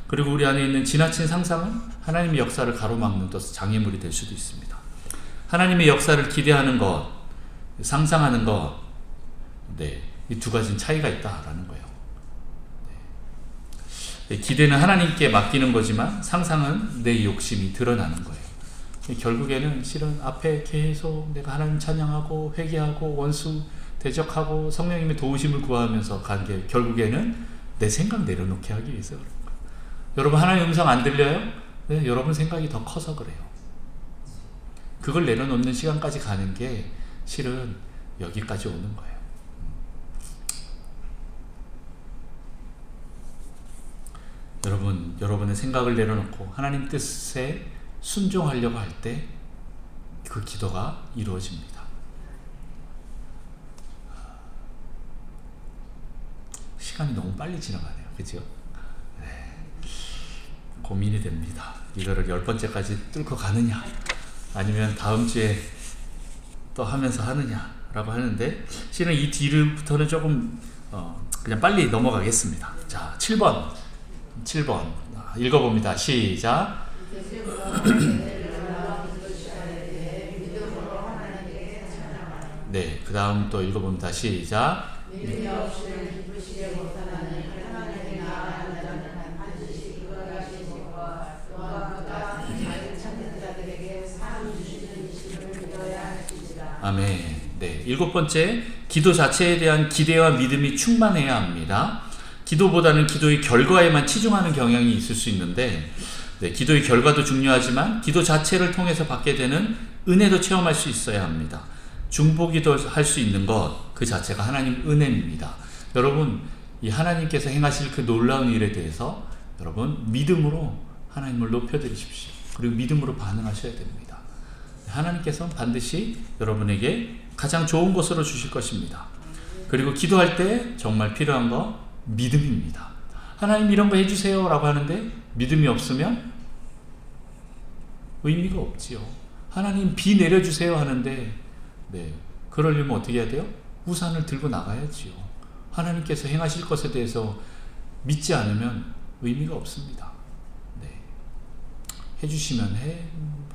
그리고 우리 안에 있는 지나친 상상은 하나님의 역사를 가로막는 또 장애물이 될 수도 있습니다. 하나님의 역사를 기대하는 것, 상상하는 것, 이 두 가지는 차이가 있다라는 거예요. 기대는 하나님께 맡기는 거지만 상상은 내 욕심이 드러나는 거예요. 결국에는 실은 앞에 계속 내가 하나님 찬양하고 회개하고 원수 대적하고 성령님의 도우심을 구하면서 간 게 결국에는 내 생각 내려놓게 하기 위해서 그런 거예요. 여러분 하나님 음성 안 들려요? 네, 여러분 생각이 더 커서 그래요. 그걸 내려놓는 시간까지 가는 게 실은 여기까지 오는 거예요. 여러분의 생각을 내려놓고 하나님 뜻에 순종하려고 할 때 그 기도가 이루어집니다. 시간이 너무 빨리 지나가네요. 그죠? 네. 고민이 됩니다. 이거를 10번째까지 뚫고 가느냐 아니면 다음 주에 또 하면서 하느냐라고 하는데 실은 이 뒤부터는 조금 그냥 빨리 넘어가겠습니다. 자, 7번 읽어봅니다. 시작. 네, 그 다음 또 읽어봅니다. 시작. 아멘. 네, 7번째, 기도 자체에 대한 기대와 믿음이 충만해야 합니다. 기도보다는 기도의 결과에만 치중하는 경향이 있을 수 있는데, 네, 기도의 결과도 중요하지만 기도 자체를 통해서 받게 되는 은혜도 체험할 수 있어야 합니다. 중보기도 할 수 있는 것, 그 자체가 하나님 은혜입니다. 여러분, 이 하나님께서 행하실 그 놀라운 일에 대해서 여러분 믿음으로 하나님을 높여드리십시오. 그리고 믿음으로 반응하셔야 됩니다. 하나님께서는 반드시 여러분에게 가장 좋은 것으로 주실 것입니다. 그리고 기도할 때 정말 필요한 거 믿음입니다. 하나님 이런 거 해주세요 라고 하는데 믿음이 없으면 의미가 없지요. 하나님 비 내려주세요 하는데 네, 그러려면 어떻게 해야 돼요? 우산을 들고 나가야지요. 하나님께서 행하실 것에 대해서 믿지 않으면 의미가 없습니다. 네. 해주시면 해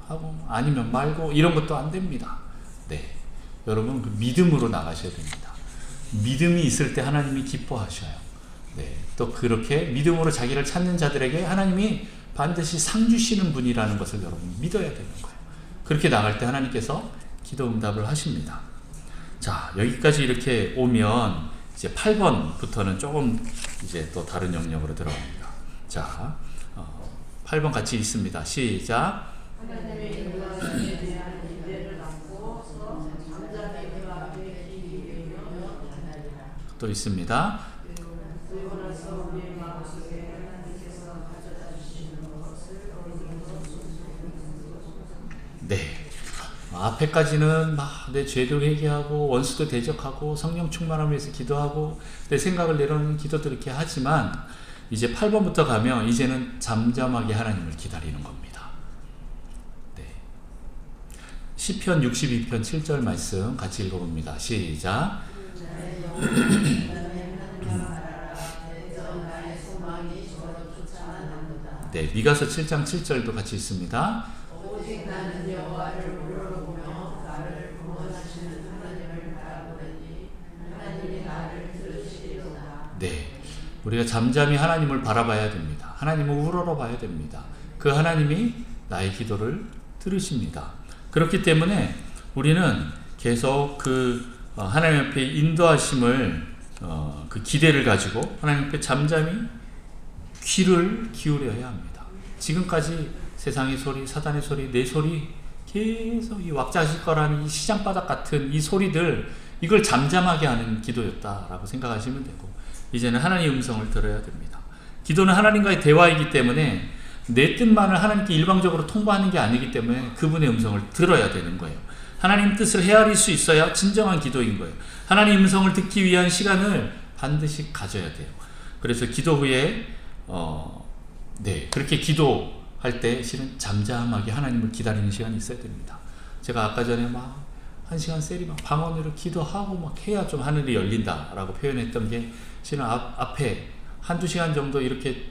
하고 아니면 말고 이런 것도 안 됩니다. 네, 여러분 그 믿음으로 나가셔야 됩니다. 믿음이 있을 때 하나님이 기뻐하셔요. 네, 또 그렇게 믿음으로 자기를 찾는 자들에게 하나님이 반드시 상 주시는 분이라는 것을 여러분 믿어야 되는 거예요. 그렇게 나갈 때 하나님께서 기도 응답을 하십니다. 자, 여기까지 이렇게 오면 이제 8번부터는 조금 이제 또 다른 영역으로 들어갑니다. 자, 8번 같이 있습니다. 시작. 또 있습니다. 네. 앞에까지는 막 내 죄도 회개하고 원수도 대적하고 성령 충만함을 위해서 기도하고 내 생각을 내려놓는 기도도 이렇게 하지만 이제 8번부터 가면 이제는 잠잠하게 하나님을 기다리는 겁니다. 네. 시편 62편 7절 말씀 같이 읽어봅니다. 시작. 네, 미가서 7장 7절도 같이 있습니다. 오직 나는 여호와를 우러러보며 나를 구원하시는 하나님을 바라보니 하나님이 나를 들으시리로다. 네, 우리가 잠잠히 하나님을 바라봐야 됩니다. 하나님을 우러러봐야 됩니다. 그 하나님이 나의 기도를 들으십니다. 그렇기 때문에 우리는 계속 그 하나님 앞에 인도하심을 그 기대를 가지고 하나님 앞에 잠잠히 귀를 기울여야 합니다. 지금까지 세상의 소리, 사단의 소리, 내 소리 계속 이 왁자지껄하는 이 시장바닥 같은 이 소리들 이걸 잠잠하게 하는 기도였다라고 생각하시면 되고 이제는 하나님의 음성을 들어야 됩니다. 기도는 하나님과의 대화이기 때문에 내 뜻만을 하나님께 일방적으로 통보하는 게 아니기 때문에 그분의 음성을 들어야 되는 거예요. 하나님 뜻을 헤아릴 수 있어야 진정한 기도인 거예요. 하나님 음성을 듣기 위한 시간을 반드시 가져야 돼요. 그래서 기도 후에 네, 그렇게 기도할 때 실은 잠잠하게 하나님을 기다리는 시간이 있어야 됩니다. 제가 아까 전에 막 1시간 셀이 막 방언으로 기도하고 막 해야 좀 하늘이 열린다라고 표현했던 게 실은 앞에 1-2시간 정도 이렇게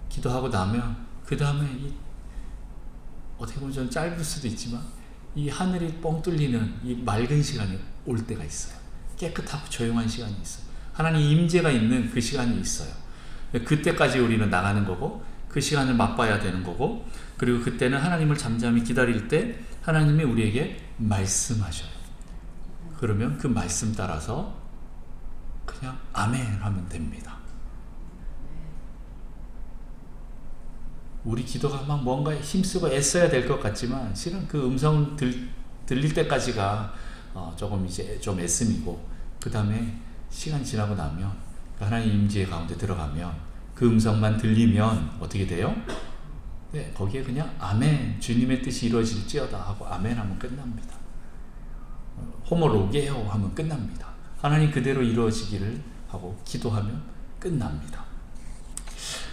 기도하고 나면 그 다음에 어떻게 보면 좀 짧을 수도 있지만 이 하늘이 뻥 뚫리는 이 맑은 시간이 올 때가 있어요. 깨끗하고 조용한 시간이 있어요. 하나님 임재가 있는 그 시간이 있어요. 그때까지 우리는 나가는 거고 그 시간을 맛봐야 되는 거고 그리고 그때는 하나님을 잠잠히 기다릴 때 하나님이 우리에게 말씀하셔요. 그러면 그 말씀 따라서 그냥 아멘 하면 됩니다. 우리 기도가 막 뭔가 힘쓰고 애써야 될 것 같지만 실은 그 음성 들릴 때까지가 조금 이제 좀 애씀이고 그 다음에 시간 지나고 나면 하나님 임재의 가운데 들어가면 그 음성만 들리면 어떻게 돼요? 네, 거기에 그냥 아멘 주님의 뜻이 이루어질지어다 하고 아멘 하면 끝납니다. 호모로게요 하면 끝납니다. 하나님 그대로 이루어지기를 하고 기도하면 끝납니다.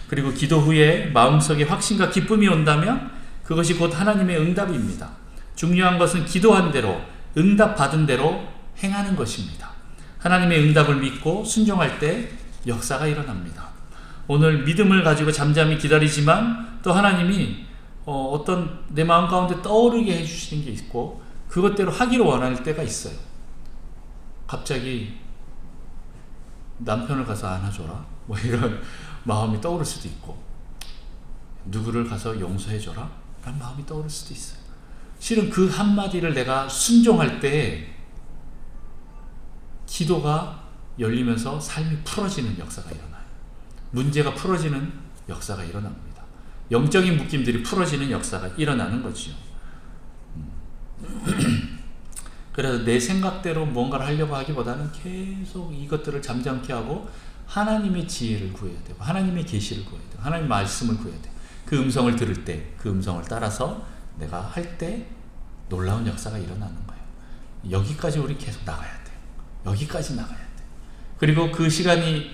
그리고 기도 후에 마음속에 확신과 기쁨이 온다면 그것이 곧 하나님의 응답입니다. 중요한 것은 기도한 대로 응답받은 대로 행하는 것입니다. 하나님의 응답을 믿고 순종할 때 역사가 일어납니다. 오늘 믿음을 가지고 잠잠히 기다리지만 또 하나님이 어떤 내 마음 가운데 떠오르게 해주시는 게 있고 그것대로 하기를 원할 때가 있어요. 갑자기 남편을 가서 안아줘라 뭐 이런 마음이 떠오를 수도 있고 누구를 가서 용서해줘라 라는 마음이 떠오를 수도 있어요. 실은 그 한마디를 내가 순종할 때 기도가 열리면서 삶이 풀어지는 역사가 일어나요. 문제가 풀어지는 역사가 일어납니다. 영적인 묶임들이 풀어지는 역사가 일어나는 거지요. 그래서 내 생각대로 뭔가를 하려고 하기보다는 계속 이것들을 잠잠케 하고 하나님의 지혜를 구해야 되고 하나님의 계시를 구해야 되고 하나님의 말씀을 구해야 돼요. 그 음성을 들을 때 그 음성을 따라서 내가 할 때 놀라운 역사가 일어나는 거예요. 여기까지 우리 계속 나가야 돼요. 여기까지 나가야 돼요. 그리고 그 시간이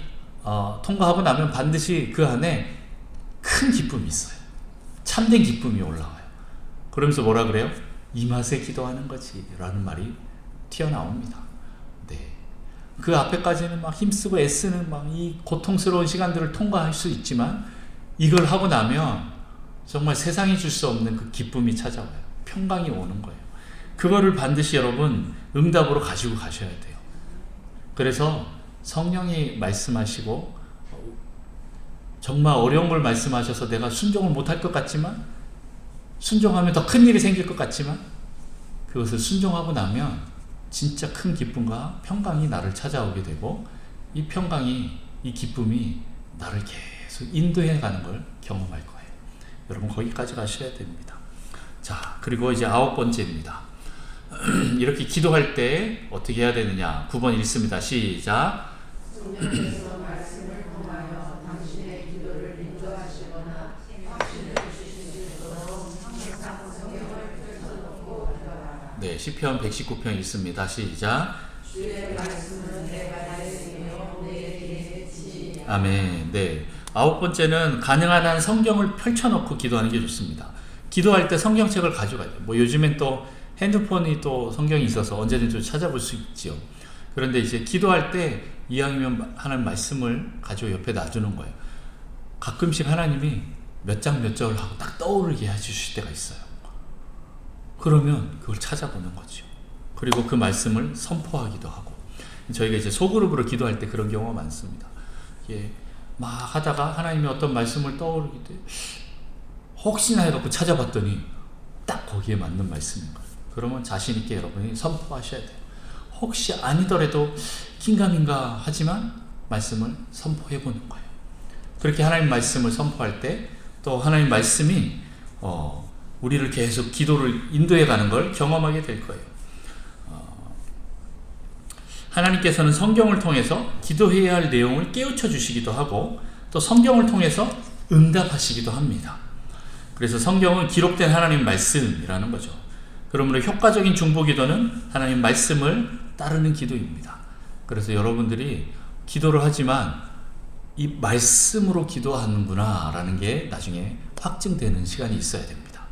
통과하고 나면 반드시 그 안에 큰 기쁨이 있어요. 참된 기쁨이 올라와요. 그러면서 뭐라 그래요? 이 맛에 기도하는 거지 라는 말이 튀어나옵니다. 네. 그 앞에까지는 막 힘쓰고 애쓰는 막 이 고통스러운 시간들을 통과할 수 있지만 이걸 하고 나면 정말 세상이 줄 수 없는 그 기쁨이 찾아와요. 평강이 오는 거예요. 그거를 반드시 여러분 응답으로 가지고 가셔야 돼요. 그래서 성령이 말씀하시고 정말 어려운 걸 말씀하셔서 내가 순종을 못할 것 같지만 순종하면 더 큰 일이 생길 것 같지만 그것을 순종하고 나면 진짜 큰 기쁨과 평강이 나를 찾아오게 되고 이 평강이 이 기쁨이 나를 계속 인도해 가는 걸 경험할 거예요. 여러분 거기까지 가셔야 됩니다. 자, 그리고 이제 9번째입니다. 이렇게 기도할 때 어떻게 해야 되느냐? 9번 읽습니다. 시작. 성령께서 말씀을 통하여 당신의 기도를 인도하시거나 확신을 주시도록 항상 성경을 펼쳐놓고 기도하라. 네, 시편 119편 읽습니다. 시작. 주의 말씀은 내 발등이요 내 길의 지혜니라. 아멘. 네. 9번째는 가능한 한 성경을 펼쳐놓고 기도하는 게 좋습니다. 기도할 때 성경책을 가져가야 돼요. 뭐 요즘엔 또 핸드폰이 또 성경이 있어서 언제든지 찾아볼 수 있지요. 그런데 이제 기도할 때 이왕이면 하나님 말씀을 가지고 옆에 놔두는 거예요. 가끔씩 하나님이 몇 장 몇 절을 하고 딱 떠오르게 해주실 때가 있어요. 그러면 그걸 찾아보는 거죠. 그리고 그 말씀을 선포하기도 하고. 저희가 이제 소그룹으로 기도할 때 그런 경우가 많습니다. 예, 막 하다가 하나님이 어떤 말씀을 떠오르게 돼 혹시나 해갖고 찾아봤더니 딱 거기에 맞는 말씀인 거예요. 그러면 자신 있게 여러분이 선포하셔야 돼요. 혹시 아니더라도 긴가민가 하지만 말씀을 선포해 보는 거예요. 그렇게 하나님 말씀을 선포할 때 또 하나님 말씀이 우리를 계속 기도를 인도해 가는 걸 경험하게 될 거예요. 하나님께서는 성경을 통해서 기도해야 할 내용을 깨우쳐 주시기도 하고 또 성경을 통해서 응답하시기도 합니다. 그래서 성경은 기록된 하나님 말씀이라는 거죠. 그러므로 효과적인 중보기도는 하나님 말씀을 따르는 기도입니다. 그래서 여러분들이 기도를 하지만 이 말씀으로 기도하는구나 라는 게 나중에 확증되는 시간이 있어야 됩니다.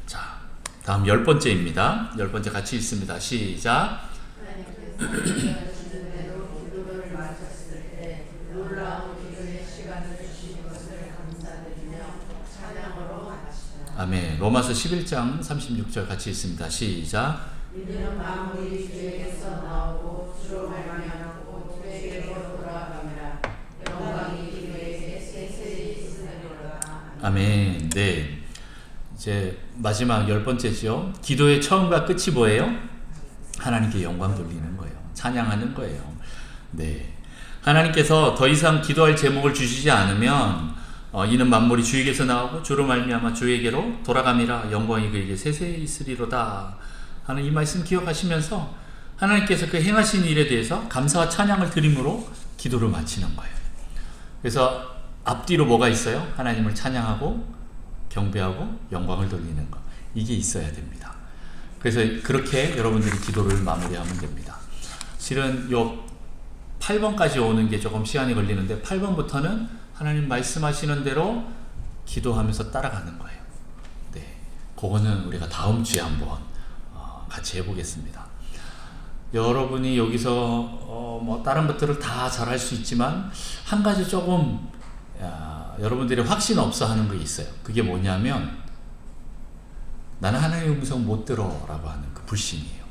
자, 다음 10번째입니다. 10번째 같이 읽습니다. 시작. 하나님께서 주신 대로 기도를 마쳤을 때 놀라운 기도의 시간을 주신 것을 감사드리며 찬양으로 마치라. 아멘. 로마서 11장 36절 같이 읽습니다. 시작. 이는 만물이 주에게서 나오고 주로 말미암고 주에게로 돌아가니라. 영광이 그에게 세세히 있으리로다. 아멘. 네. 이제 마지막 10번째죠. 기도의 처음과 끝이 뭐예요? 하나님께 영광 돌리는 거예요. 찬양하는 거예요. 네. 하나님께서 더 이상 기도할 제목을 주시지 않으면 이는 만물이 주에게서 나오고 주로 말미암아 주에게로 돌아감이라. 영광이 그에게 세세히 있으리로다 하는 이 말씀 기억하시면서 하나님께서 그 행하신 일에 대해서 감사와 찬양을 드림으로 기도를 마치는 거예요. 그래서 앞뒤로 뭐가 있어요? 하나님을 찬양하고 경배하고 영광을 돌리는 것. 이게 있어야 됩니다. 그래서 그렇게 여러분들이 기도를 마무리하면 됩니다. 실은 요 8번까지 오는 게 조금 시간이 걸리는데 8번부터는 하나님 말씀하시는 대로 기도하면서 따라가는 거예요. 네, 그거는 우리가 다음 주에 한번 같이 해보겠습니다. 여러분이 여기서 뭐 다른 것들을 다 잘할 수 있지만 한 가지 조금 여러분들이 확신 없어 하는 게 있어요. 그게 뭐냐면 나는 하나님의 음성 못 들어 라고 하는 그 불신이에요.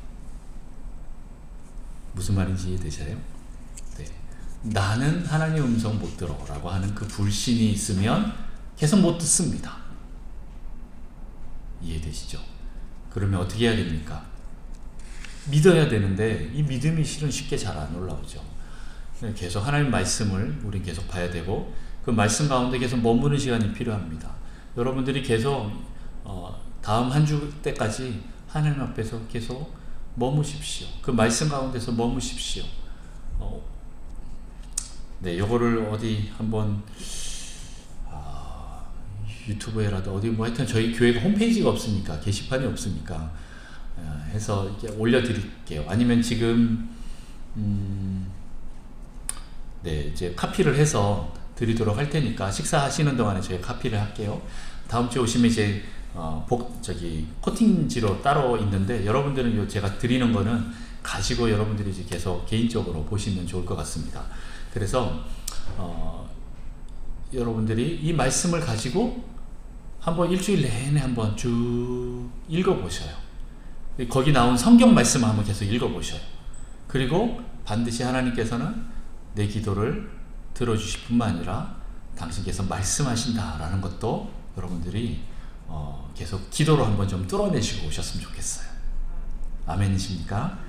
무슨 말인지 이해되세요? 네. 나는 하나님의 음성 못 들어 라고 하는 그 불신이 있으면 계속 못 듣습니다. 이해되시죠? 그러면 어떻게 해야 됩니까? 믿어야 되는데 이 믿음이 실은 쉽게 잘 안 올라오죠. 계속 하나님 말씀을 우리 계속 봐야 되고 그 말씀 가운데 계속 머무는 시간이 필요합니다. 여러분들이 계속 다음 한 주 때까지 하나님 앞에서 계속 머무십시오. 그 말씀 가운데서 머무십시오. 네, 요거를 어디 한번 유튜브에라도 어디 뭐 하여튼 저희 교회가 홈페이지가 없으니까 게시판이 없으니까 해서 이렇게 올려드릴게요. 아니면 지금 네, 이제 카피를 해서 드리도록 할 테니까 식사하시는 동안에 저희가 카피를 할게요. 다음 주에 오시면 이제 코팅지로 따로 있는데 여러분들은 요 제가 드리는 거는 가지고 여러분들이 이제 계속 개인적으로 보시면 좋을 것 같습니다. 그래서 여러분들이 이 말씀을 가지고 한번 일주일 내내 한번 쭉 읽어보셔요. 거기 나온 성경 말씀을 한번 계속 읽어보셔요. 그리고 반드시 하나님께서는 내 기도를 들어주실 뿐만 아니라 당신께서 말씀하신다라는 것도 여러분들이 계속 기도로 한번 좀 뚫어내시고 오셨으면 좋겠어요. 아멘이십니까?